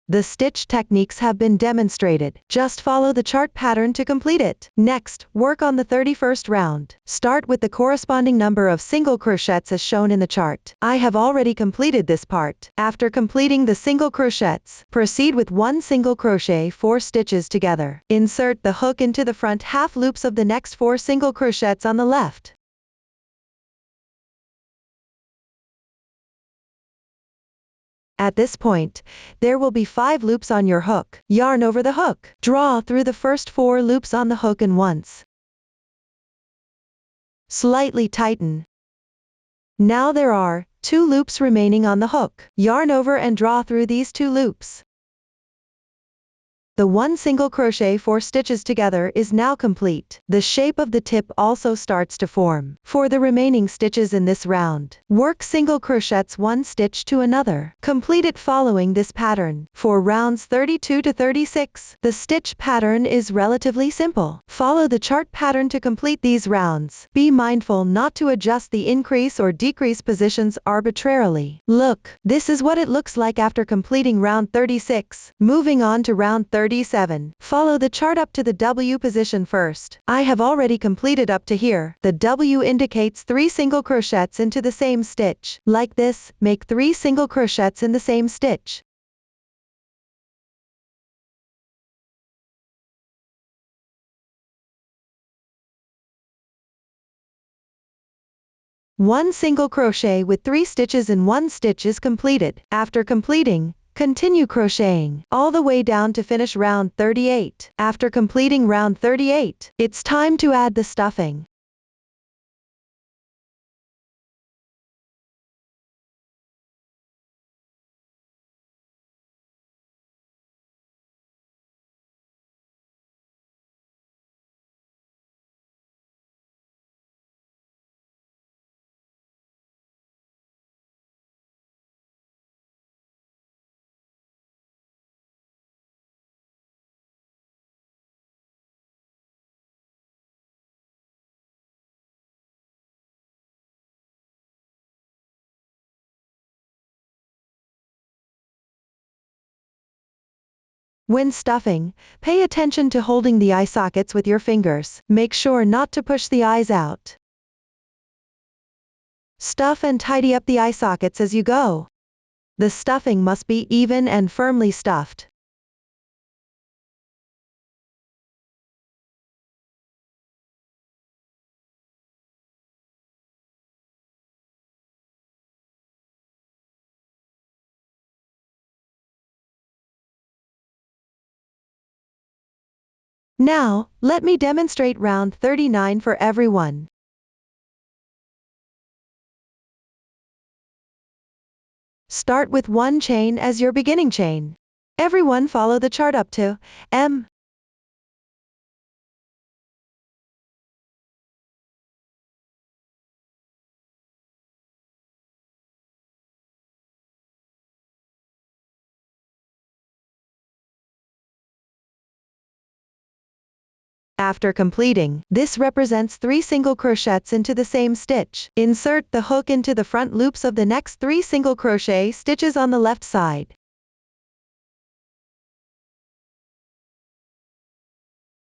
The stitch techniques have been demonstrated. Just follow the chart pattern to complete it. Next, work on the 31st round. Start with the corresponding number of single crochets as shown in the chart. I have already completed this part. After completing the single crochets, proceed with 1 single crochet 4 stitches together. Insert the hook into the front half loops of the next 4 single crochets on the left. At this point, there will be 5 loops on your hook. Yarn over the hook. Draw through the first 4 loops on the hook and once. Slightly tighten. Now there are 2 loops remaining on the hook. Yarn over and draw through these 2 loops. The 1 single crochet 4 stitches together is now complete. The shape of the tip also starts to form. For the remaining stitches in this round, work single crochets 1 stitch to another. Complete it following this pattern. For rounds 32 to 36, the stitch pattern is relatively simple. Follow the chart pattern to complete these rounds. Be mindful not to adjust the increase or decrease positions arbitrarily. Look, this is what it looks like after completing round 36. Moving on to round 37. Follow the chart up to the W position first. I have already completed up to here. The W indicates 3 single crochets into the same stitch. Like this, make 3 single crochets in the same stitch. One single crochet with 3 stitches in 1 stitch is completed. After completing, continue crocheting all the way down to finish round 38. After completing round 38, it's time to add the stuffing. When stuffing, pay attention to holding the eye sockets with your fingers. Make sure not to push the eyes out. Stuff and tidy up the eye sockets as you go. The stuffing must be even and firmly stuffed. Now, let me demonstrate round 39 for everyone. Start with 1 chain as your beginning chain. Everyone follow the chart up to M. After completing, this represents 3 single crochets into the same stitch. Insert the hook into the front loops of the next 3 single crochet stitches on the left side.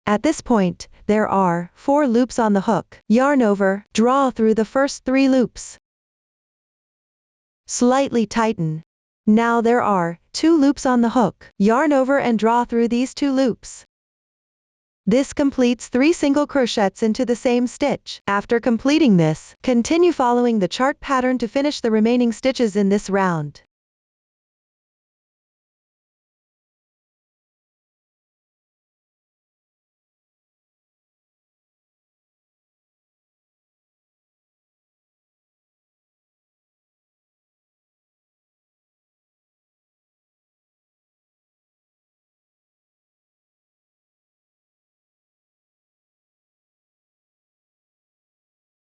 At this point, there are 4 loops on the hook. Yarn over, draw through the first 3 loops. Slightly tighten. Now there are 2 loops on the hook. Yarn over and draw through these 2 loops. This completes 3 single crochets into the same stitch. After completing this, continue following the chart pattern to finish the remaining stitches in this round.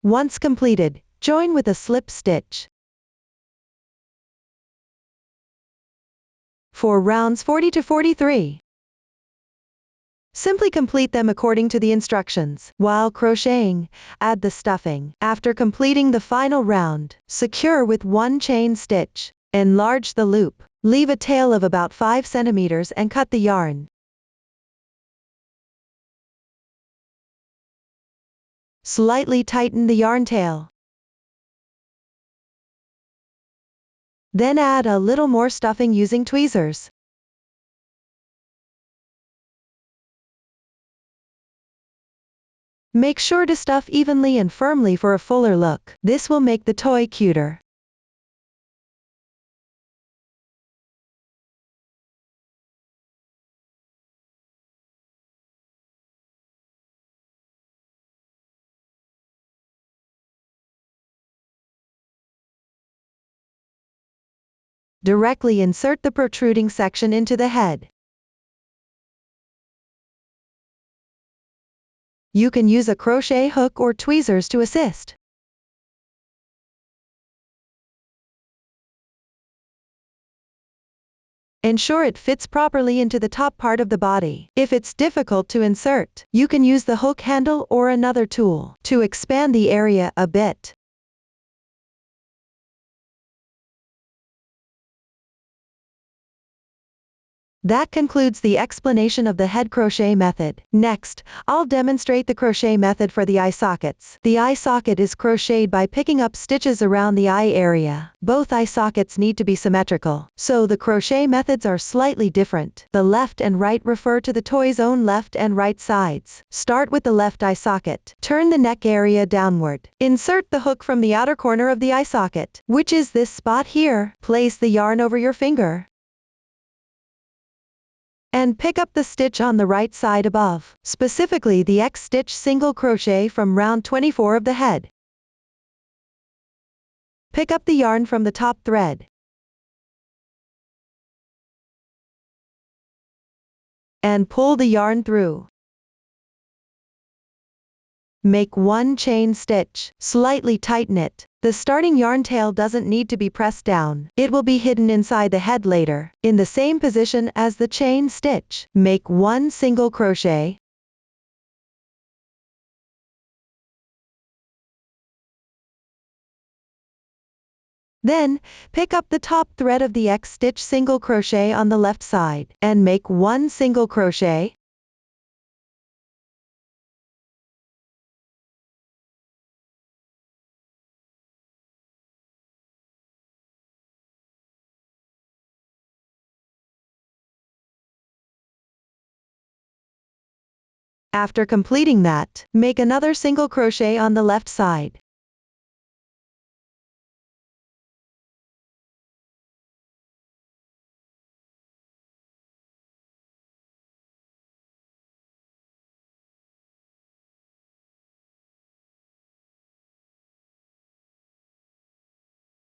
Once completed, join with a slip stitch. For rounds 40 to 43, simply complete them according to the instructions. While crocheting, add the stuffing. After completing the final round, secure with 1 chain stitch. Enlarge the loop. Leave a tail of about 5 centimeters and cut the yarn. Slightly tighten the yarn tail. Then add a little more stuffing using tweezers. Make sure to stuff evenly and firmly for a fuller look. This will make the toy cuter. Directly insert the protruding section into the head. You can use a crochet hook or tweezers to assist. Ensure it fits properly into the top part of the body. If it's difficult to insert, you can use the hook handle or another tool to expand the area a bit. That concludes the explanation of the head crochet method. Next, I'll demonstrate the crochet method for the eye sockets. The eye socket is crocheted by picking up stitches around the eye area. Both eye sockets need to be symmetrical, so the crochet methods are slightly different. The left and right refer to the toy's own left and right sides. Start with the left eye socket. Turn the neck area downward. Insert the hook from the outer corner of the eye socket, which is this spot here. Place the yarn over your finger and pick up the stitch on the right side above, specifically the X stitch single crochet from round 24 of the head. Pick up the yarn from the top thread and pull the yarn through. Make one chain stitch. Slightly tighten it. The starting yarn tail doesn't need to be pressed down. It will be hidden inside the head later, in the same position as the chain stitch. Make one single crochet. Then, pick up the top thread of the X stitch single crochet on the left side, and make one single crochet. After completing that, make another single crochet on the left side.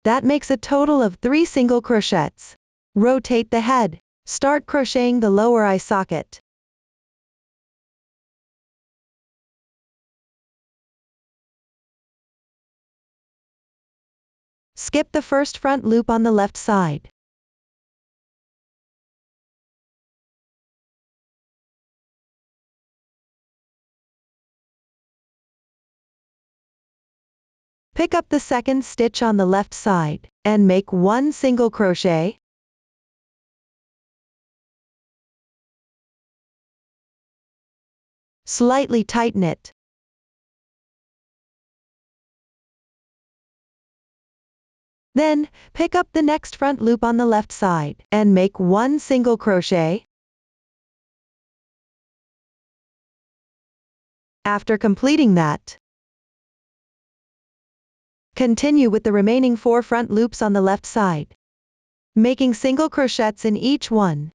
That makes a total of 3 single crochets. Rotate the head. Start crocheting the lower eye socket. Skip the first front loop on the left side. Pick up the second stitch on the left side, and make one single crochet. Slightly tighten it. Then, pick up the next front loop on the left side, and make one single crochet. After completing that, continue with the remaining 4 front loops on the left side, making single crochets in each one.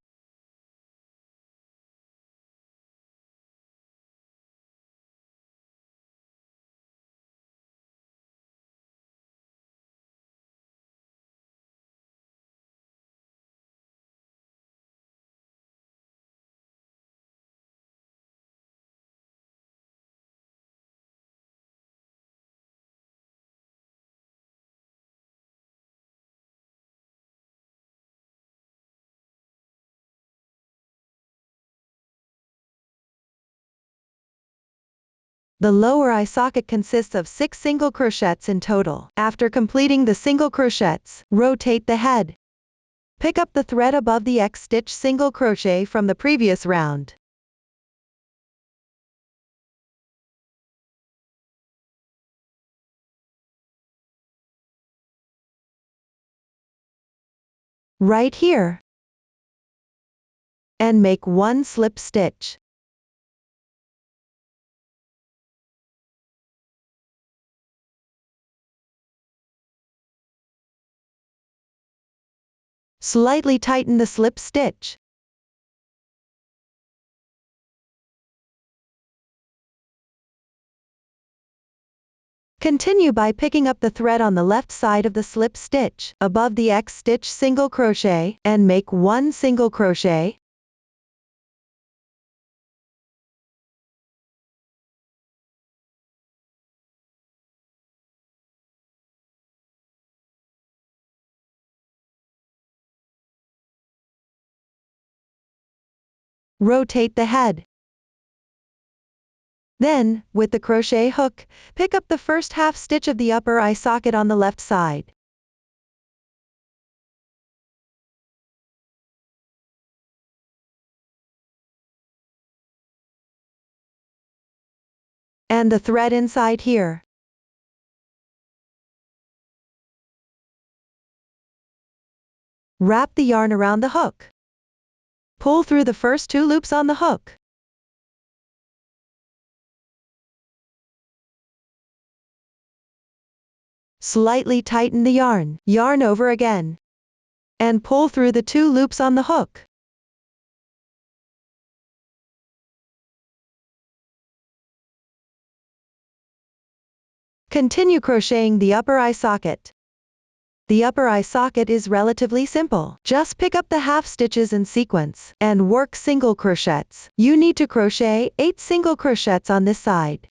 The lower eye socket consists of 6 single crochets in total. After completing the single crochets, rotate the head. Pick up the thread above the X stitch single crochet from the previous round. Right here. And make one slip stitch. Slightly tighten the slip stitch. Continue by picking up the thread on the left side of the slip stitch, above the X stitch single crochet, and make 1 single crochet. Rotate the head. Then, with the crochet hook, pick up the first half stitch of the upper eye socket on the left side. And the thread inside here. Wrap the yarn around the hook. Pull through the first 2 loops on the hook. Slightly tighten the yarn over again, and pull through the 2 loops on the hook. Continue crocheting the upper eye socket. The upper eye socket is relatively simple. Just pick up the half stitches in sequence, and work single crochets. You need to crochet 8 single crochets on this side.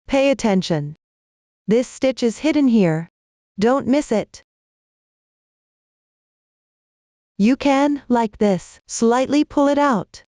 Pay attention. This stitch is hidden here. Don't miss it. You can, like this, slightly pull it out.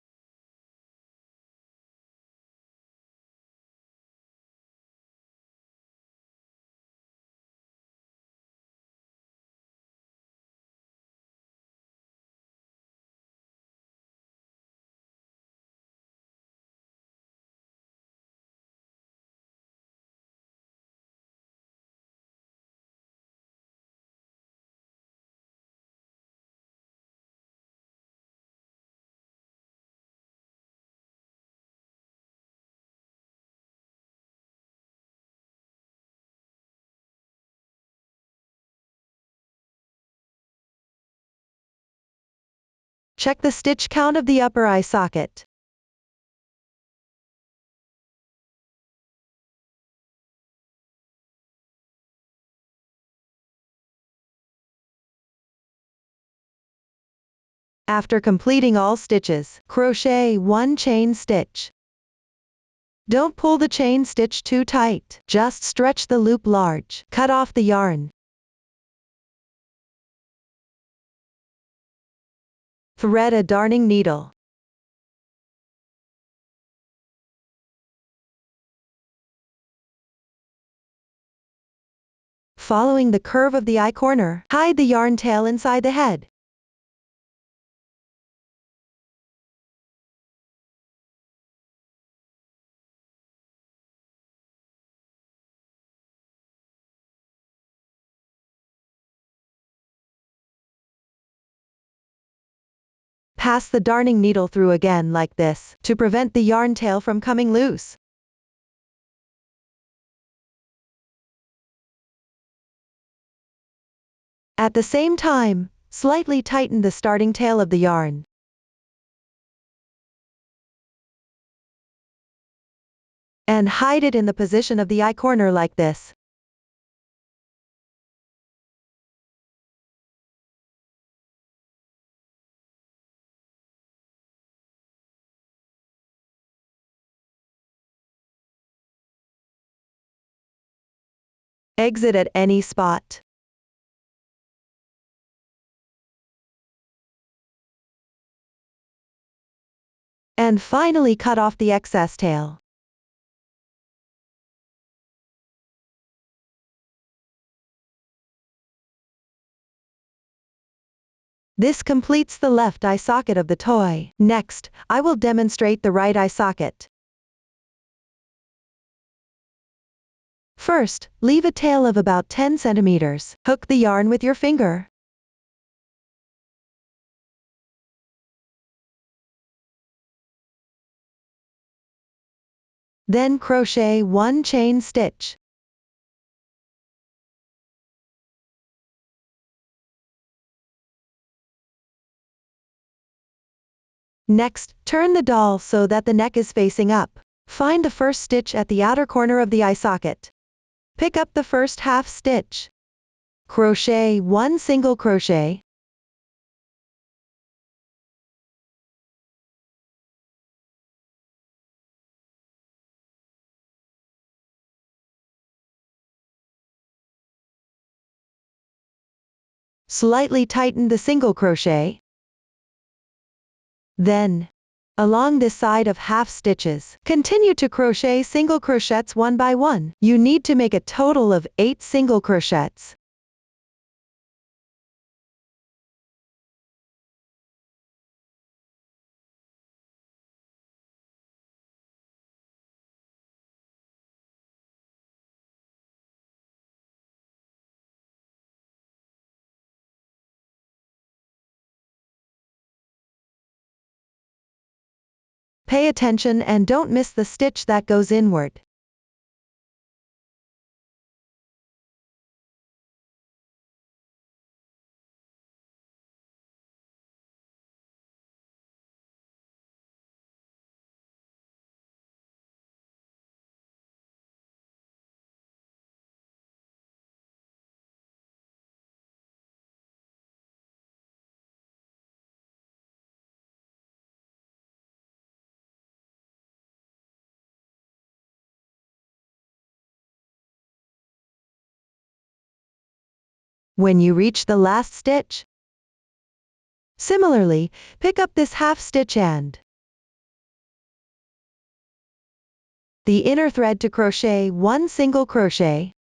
Check the stitch count of the upper eye socket. After completing all stitches, crochet 1 chain stitch. Don't pull the chain stitch too tight, just stretch the loop large. Cut off the yarn. Thread a darning needle. Following the curve of the eye corner, hide the yarn tail inside the head. Pass the darning needle through again like this, to prevent the yarn tail from coming loose. At the same time, slightly tighten the starting tail of the yarn. And hide it in the position of the eye corner like this. Exit at any spot. And finally cut off the excess tail. This completes the left eye socket of the toy. Next, I will demonstrate the right eye socket. First, leave a tail of about 10 centimeters. Hook the yarn with your finger. Then crochet 1 chain stitch. Next, turn the doll so that the neck is facing up. Find the first stitch at the outer corner of the eye socket. Pick up the first half stitch. Crochet 1 single crochet. Slightly tighten the single crochet. Then, along this side of half stitches, continue to crochet single crochets one by one. You need to make a total of 8 single crochets. Pay attention and don't miss the stitch that goes inward. When you reach the last stitch, similarly, pick up this half stitch and the inner thread to crochet 1 single crochet.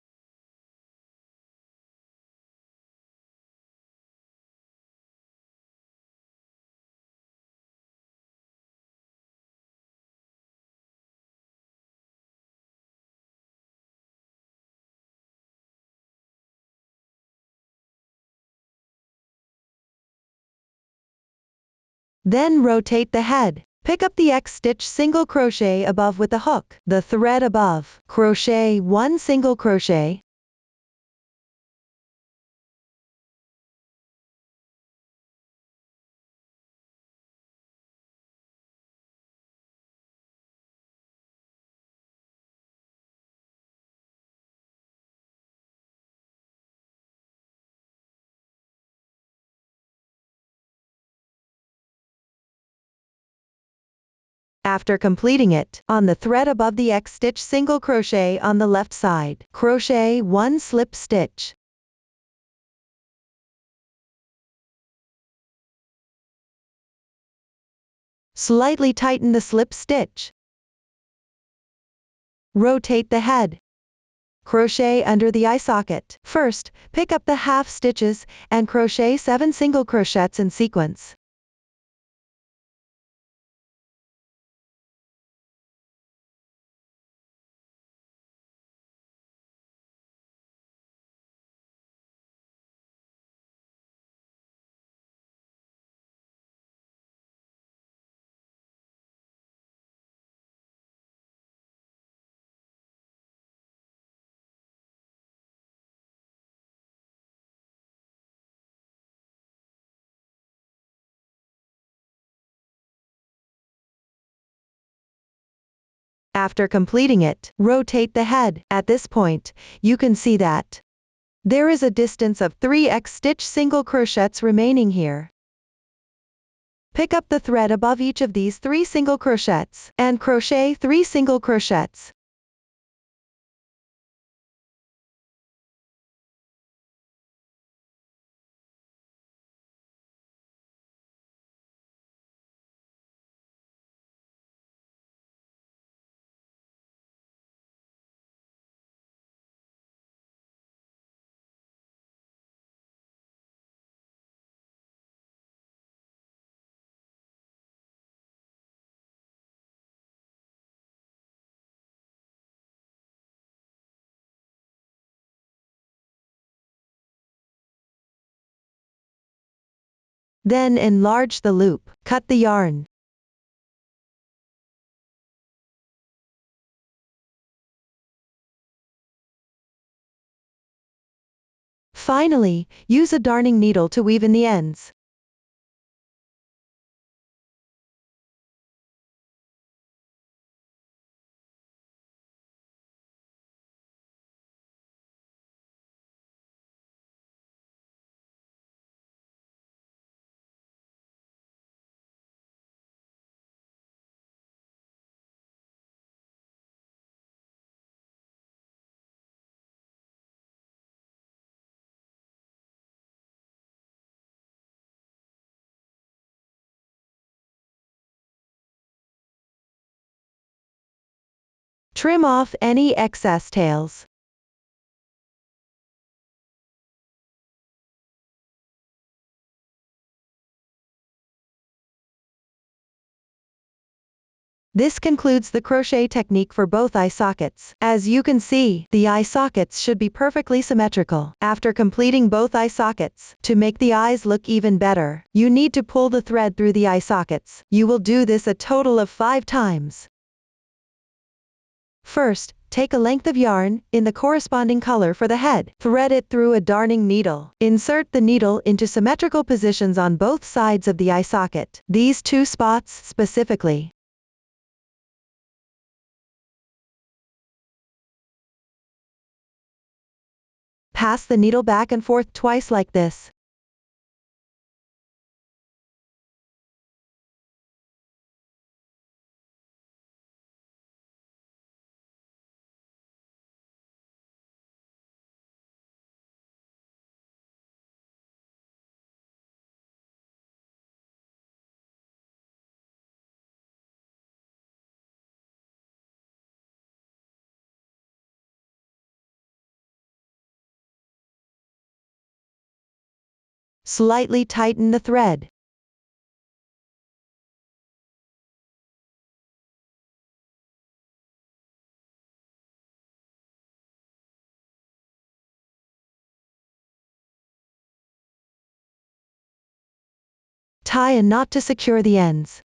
Then rotate the head. Pick up the X stitch single crochet above with the hook, the thread above, crochet 1 single crochet. After completing it, on the thread above the X stitch single crochet on the left side, crochet 1 slip stitch. Slightly tighten the slip stitch. Rotate the head. Crochet under the eye socket. First, pick up the half stitches and crochet 7 single crochets in sequence. After completing it, rotate the head. At this point, you can see that there is a distance of 3x stitch single crochets remaining here. Pick up the thread above each of these 3 single crochets and crochet 3 single crochets. Then enlarge the loop. Cut the yarn. Finally, use a darning needle to weave in the ends. Trim off any excess tails. This concludes the crochet technique for both eye sockets. As you can see, the eye sockets should be perfectly symmetrical. After completing both eye sockets, to make the eyes look even better, you need to pull the thread through the eye sockets. You will do this a total of 5 times. First, take a length of yarn, in the corresponding color for the head. Thread it through a darning needle. Insert the needle into symmetrical positions on both sides of the eye socket. These 2 spots specifically. Pass the needle back and forth twice like this. Slightly tighten the thread. Tie a knot to secure the ends.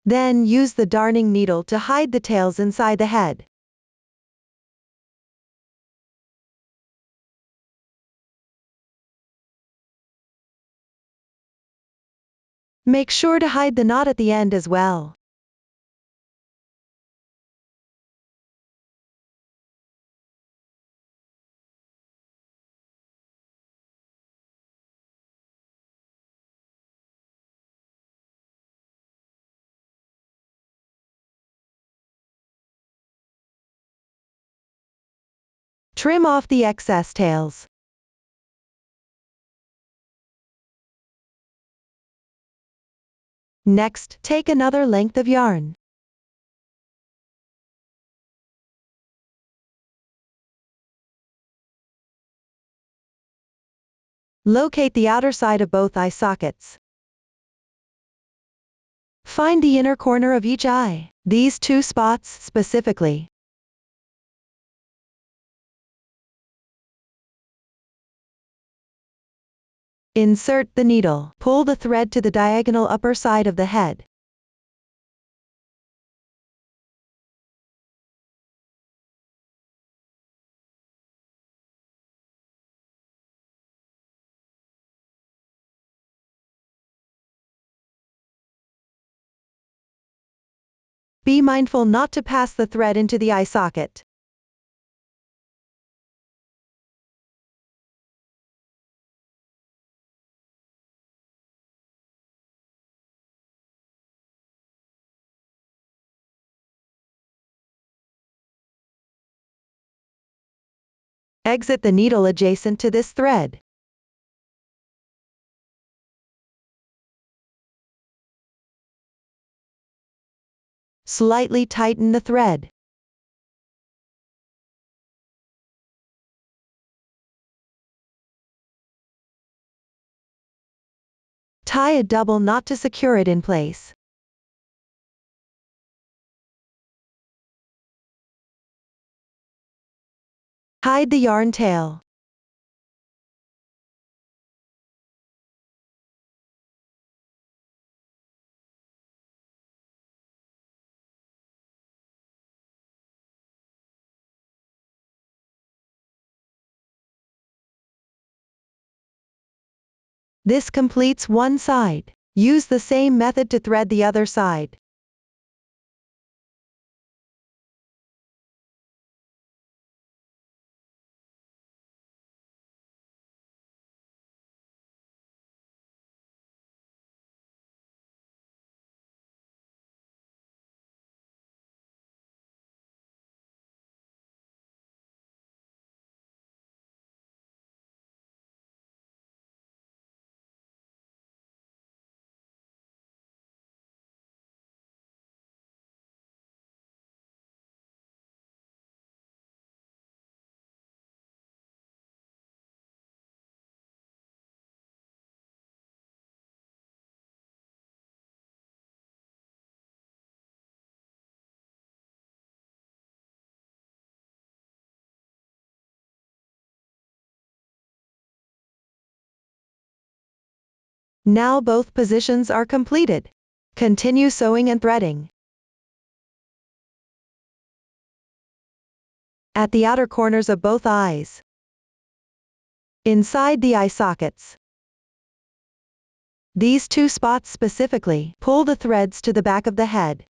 Then use the darning needle to hide the tails inside the head. Make sure to hide the knot at the end as well. Trim off the excess tails. Next, take another length of yarn. Locate the outer side of both eye sockets. Find the inner corner of each eye, these 2 spots specifically. Insert the needle. Pull the thread to the diagonal upper side of the head. Be mindful not to pass the thread into the eye socket. Exit the needle adjacent to this thread. Slightly tighten the thread. Tie a double knot to secure it in place. Hide the yarn tail. This completes one side. Use the same method to thread the other side. Now both positions are completed. Continue sewing and threading. At the outer corners of both eyes. Inside the eye sockets. These two spots specifically, pull the threads to the back of the head.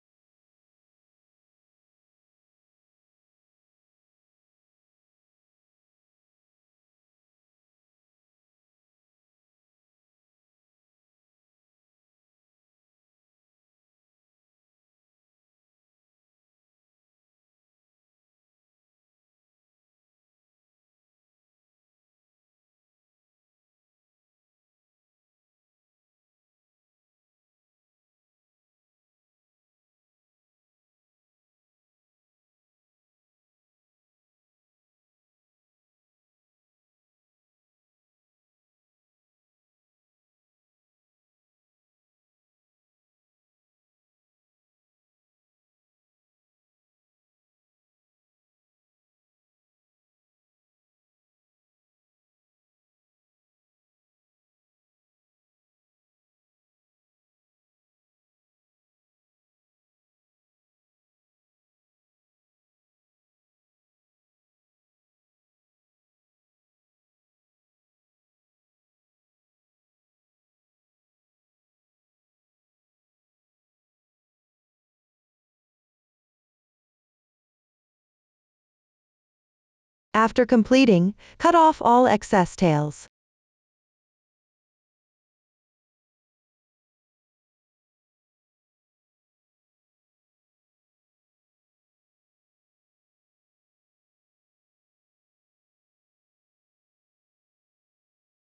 After completing, cut off all excess tails.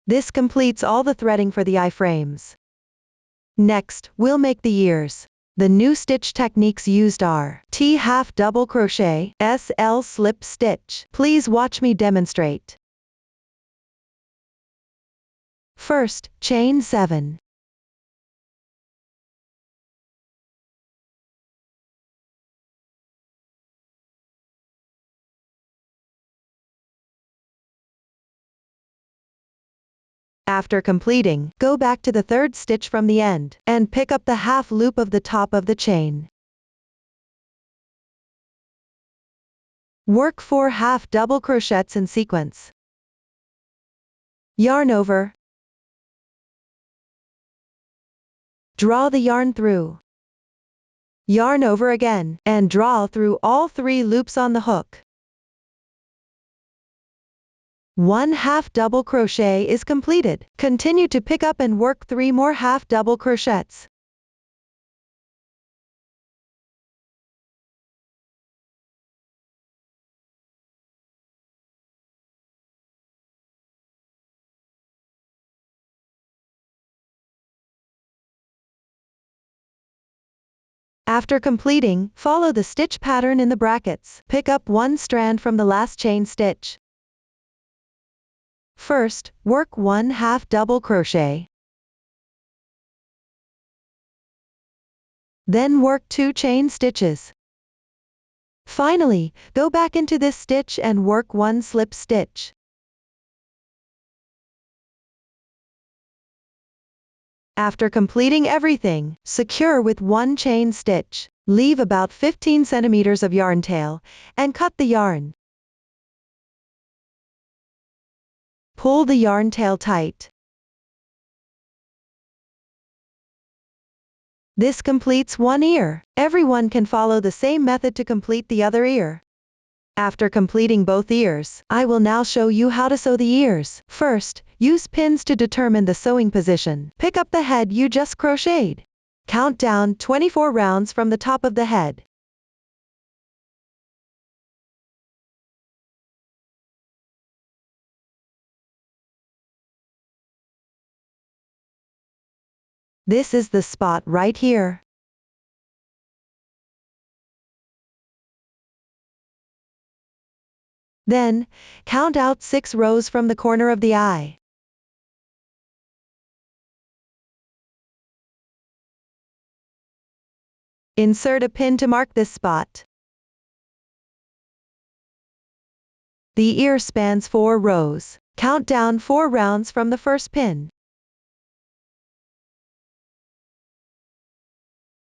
This completes all the threading for the eye frames. Next, we'll make the ears. The new stitch techniques used are T half double crochet, SL slip stitch. Please watch me demonstrate. First, chain 7. After completing, go back to the third stitch from the end, and pick up the half loop of the top of the chain. Work 4 half double crochets in sequence. Yarn over. Draw the yarn through. Yarn over again, and draw through all 3 loops on the hook. 1 half double crochet is completed. Continue to pick up and work 3 more half double crochets. After completing, follow the stitch pattern in the brackets. Pick up 1 strand from the last chain stitch. First, work 1 half double crochet. Then work 2 chain stitches. Finally, go back into this stitch and work 1 slip stitch. After completing everything, secure with 1 chain stitch. Leave about 15 centimeters of yarn tail, and cut the yarn. Pull the yarn tail tight. This completes one ear. Everyone can follow the same method to complete the other ear. After completing both ears, I will now show you how to sew the ears. First, use pins to determine the sewing position. Pick up the head you just crocheted. Count down 24 rounds from the top of the head. This is the spot right here. Then, count out 6 rows from the corner of the eye. Insert a pin to mark this spot. The ear spans 4 rows. Count down 4 rounds from the first pin.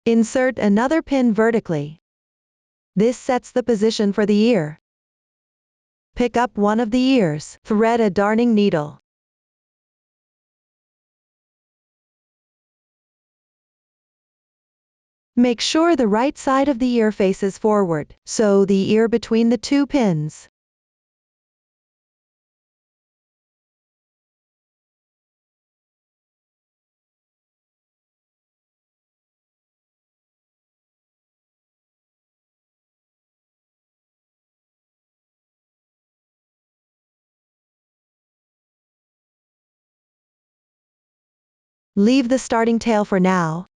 Insert another pin vertically. This sets the position for the ear. Pick up one of the ears. Thread a darning needle. Make sure the right side of the ear faces forward. Sew the ear between the 2 pins. Leave the starting tail for now.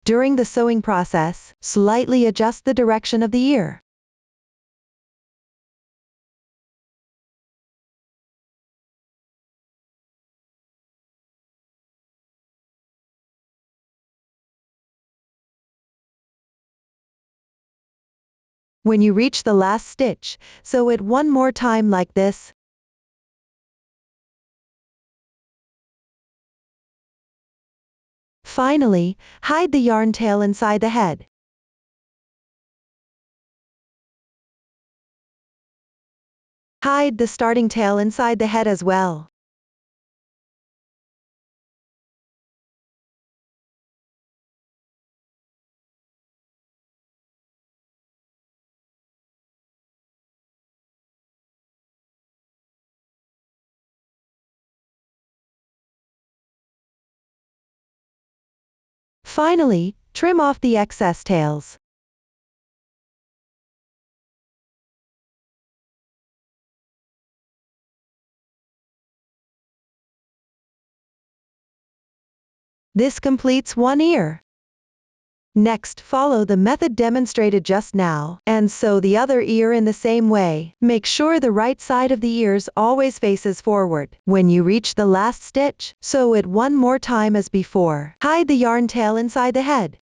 During the sewing process, slightly adjust the direction of the ear. When you reach the last stitch, sew it one more time like this. Finally, hide the yarn tail inside the head. Hide the starting tail inside the head as well. Finally, trim off the excess tails. This completes one ear. Next, follow the method demonstrated just now, and sew the other ear in the same way. Make sure the right side of the ears always faces forward. When you reach the last stitch, sew it one more time as before. Hide the yarn tail inside the head.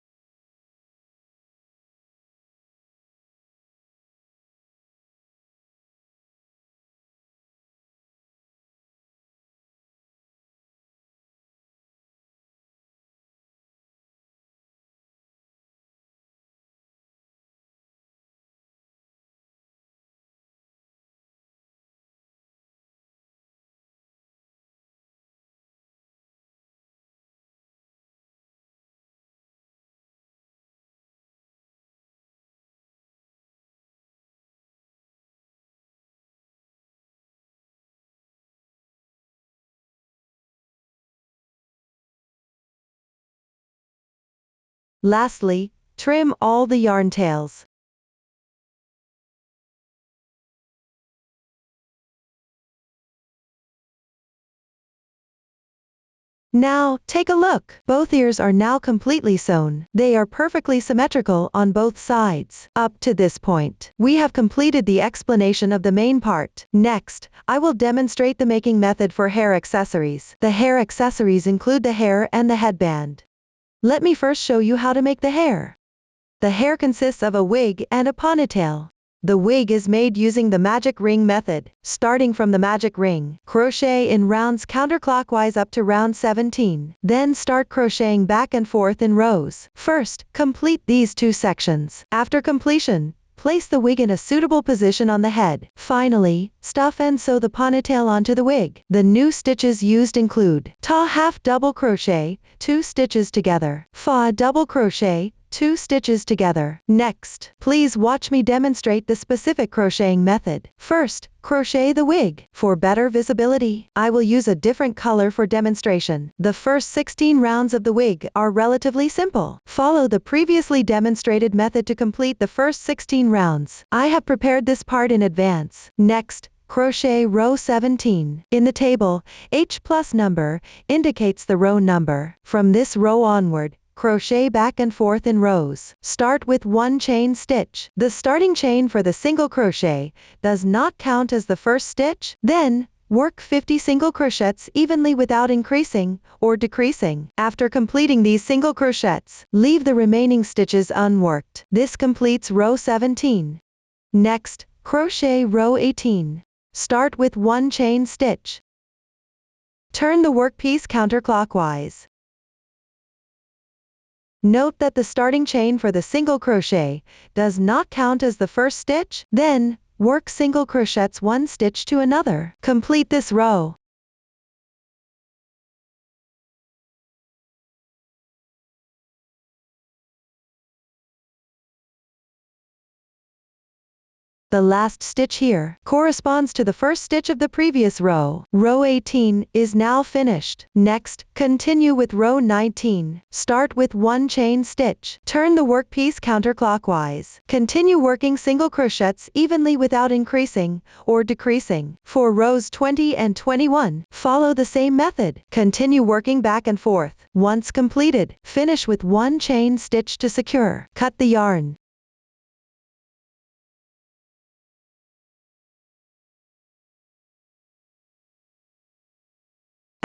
Lastly, trim all the yarn tails. Now, take a look. Both ears are now completely sewn. They are perfectly symmetrical on both sides. Up to this point, we have completed the explanation of the main part. Next, I will demonstrate the making method for hair accessories. The hair accessories include the hair and the headband. Let me first show you how to make the hair. The hair consists of a wig and a ponytail. The wig is made using the magic ring method. Starting from the magic ring, crochet in rounds counterclockwise up to round 17. Then start crocheting back and forth in rows. First, complete these 2 sections. After completion, place the wig in a suitable position on the head. Finally, stuff and sew the ponytail onto the wig. The new stitches used include ta half double crochet, 2 stitches together, fa double crochet, 2 stitches together. Next, please watch me demonstrate the specific crocheting method. First, crochet the wig. For better visibility, I will use a different color for demonstration. The first 16 rounds of the wig are relatively simple. Follow the previously demonstrated method to complete the first 16 rounds. I have prepared this part in advance. Next, crochet row 17. In the table, H plus number indicates the row number. From this row onward, crochet back and forth in rows. Start with 1 chain stitch. The starting chain for the single crochet does not count as the first stitch. Then, work 50 single crochets evenly without increasing or decreasing. After completing these single crochets, leave the remaining stitches unworked. This completes row 17. Next, crochet row 18. Start with 1 chain stitch. Turn the workpiece counterclockwise. Note that the starting chain for the single crochet does not count as the first stitch. Then, work single crochets 1 stitch to another. Complete this row. The last stitch here corresponds to the first stitch of the previous row. Row 18 is now finished. Next, continue with row 19. Start with 1 chain stitch. Turn the workpiece counterclockwise. Continue working single crochets evenly without increasing or decreasing. For rows 20 and 21, follow the same method. Continue working back and forth. Once completed, finish with 1 chain stitch to secure. Cut the yarn.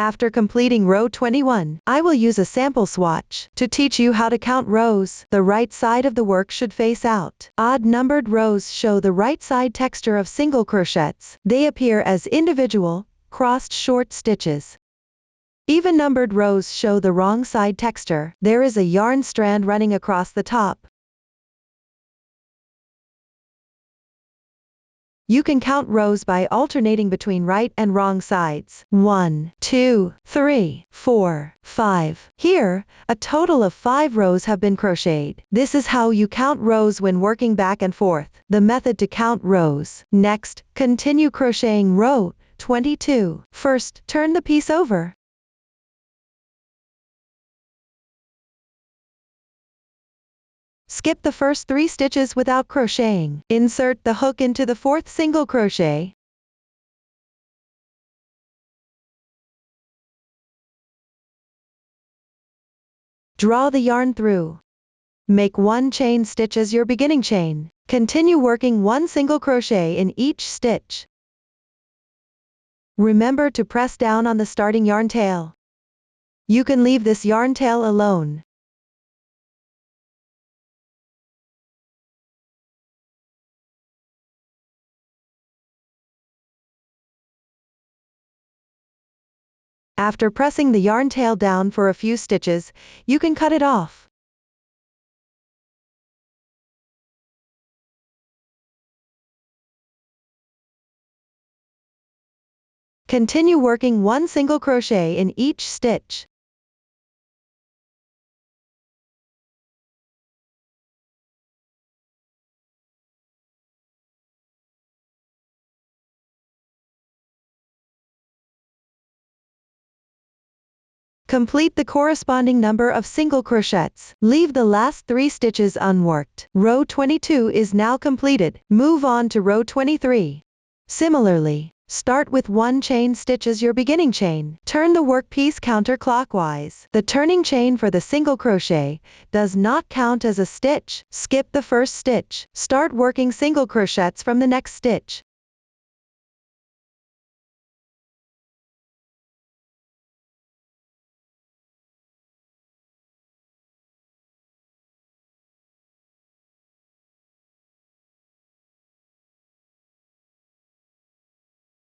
After completing row 21, I will use a sample swatch to teach you how to count rows. The right side of the work should face out. Odd numbered rows show the right side texture of single crochets. They appear as individual, crossed short stitches. Even numbered rows show the wrong side texture. There is a yarn strand running across the top. You can count rows by alternating between right and wrong sides. 1, 2, 3, 4, 5. Here, a total of 5 rows have been crocheted. This is how you count rows when working back and forth. The method to count rows. Next, continue crocheting row 22. First, turn the piece over. Skip the first 3 stitches without crocheting. Insert the hook into the 4th single crochet. Draw the yarn through. Make 1 chain stitch as your beginning chain. Continue working 1 single crochet in each stitch. Remember to press down on the starting yarn tail. You can leave this yarn tail alone. After pressing the yarn tail down for a few stitches, you can cut it off. Continue working 1 single crochet in each stitch. Complete the corresponding number of single crochets. Leave the last 3 stitches unworked. Row 22 is now completed. Move on to row 23. Similarly, Start with 1 chain stitch as your beginning chain. Turn the workpiece counterclockwise. The turning chain for the single crochet does not count as a stitch. Skip the first stitch. Start working single crochets from the next stitch.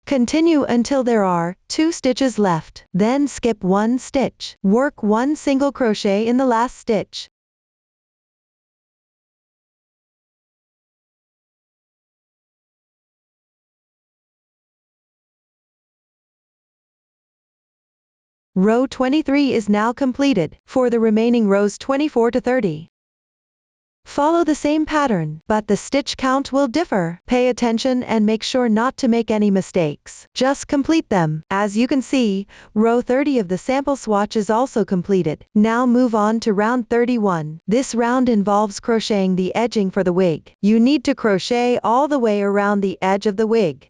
Continue until there are 2 stitches left. Then skip 1 stitch. Work 1 single crochet in the last stitch. Row 23 is now completed. For the remaining rows 24 to 30. Follow the same pattern, but the stitch count will differ. Pay attention and make sure not to make any mistakes. Just complete them. As you can see, row 30 of the sample swatch is also completed. Now move on to round 31. This round involves crocheting the edging for the wig. You need to crochet all the way around the edge of the wig.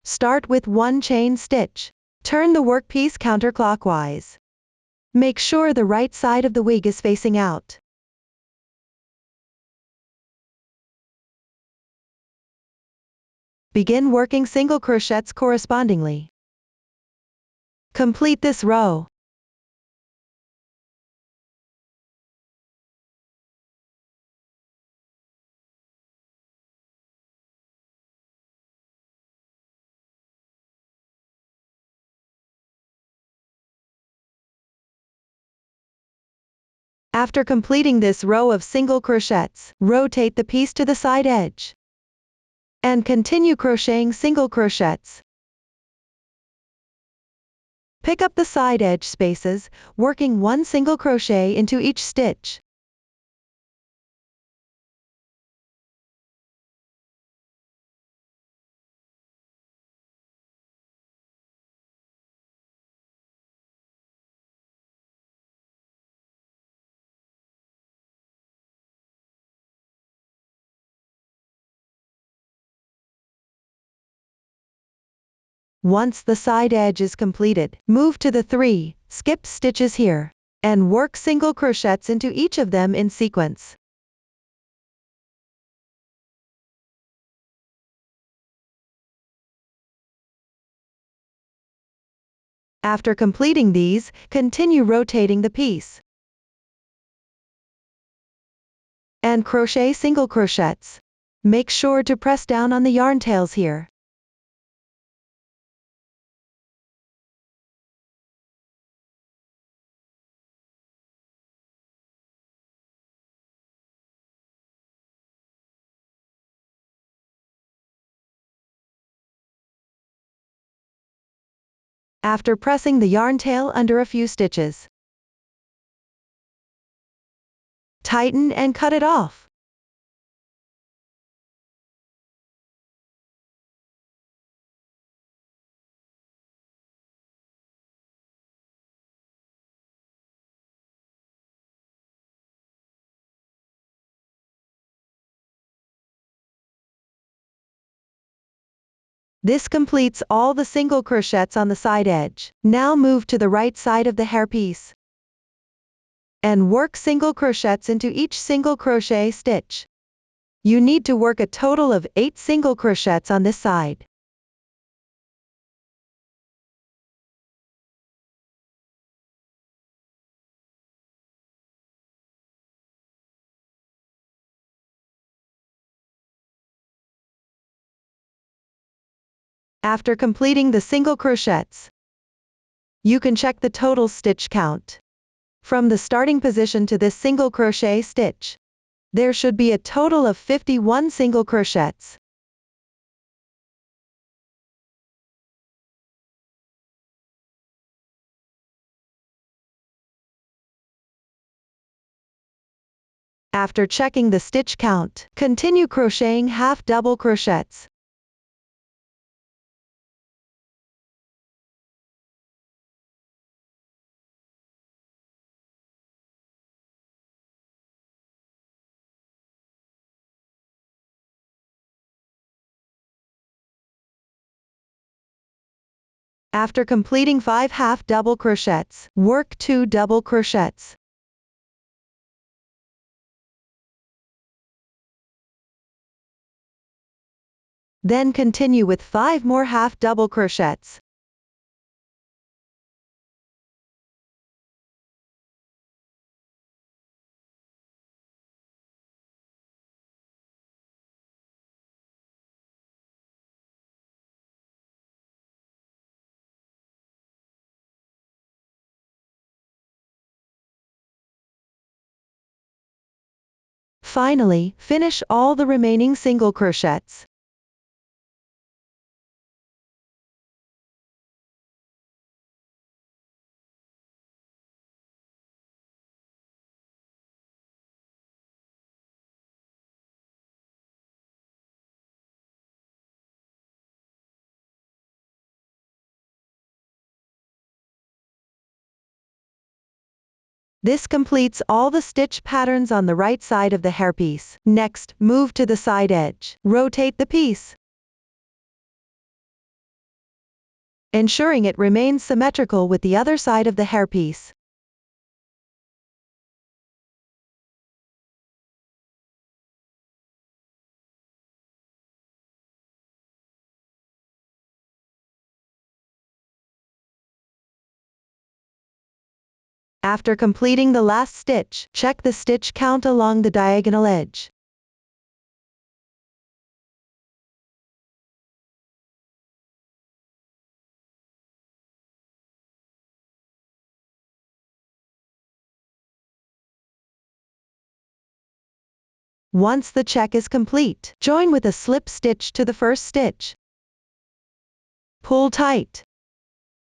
Start with 1 chain stitch. Turn the workpiece counterclockwise. Make sure the right side of the wig is facing out. Begin working single crochets correspondingly. Complete this row. After completing this row of single crochets, rotate the piece to the side edge. And continue crocheting single crochets. Pick up the side edge spaces, working 1 single crochet into each stitch. Once the side edge is completed, move to the 3 skip stitches here, and work single crochets into each of them in sequence. After completing these, continue rotating the piece. And crochet single crochets. Make sure to press down on the yarn tails here. After pressing the yarn tail under a few stitches, tighten and cut it off. This completes all the single crochets on the side edge. Now move to the right side of the hairpiece and work single crochets into each single crochet stitch. You need to work a total of 8 single crochets on this side. After completing the single crochets, you can check the total stitch count. From the starting position to this single crochet stitch, there should be a total of 51 single crochets. After checking the stitch count, continue crocheting half double crochets. After completing 5 half double crochets, work 2 double crochets. Then continue with 5 more half double crochets. Finally, finish all the remaining single crochets. This completes all the stitch patterns on the right side of the hairpiece. Next, move to the side edge. Rotate the piece, ensuring it remains symmetrical with the other side of the hairpiece. After completing the last stitch, check the stitch count along the diagonal edge. Once the check is complete, join with a slip stitch to the first stitch. Pull tight.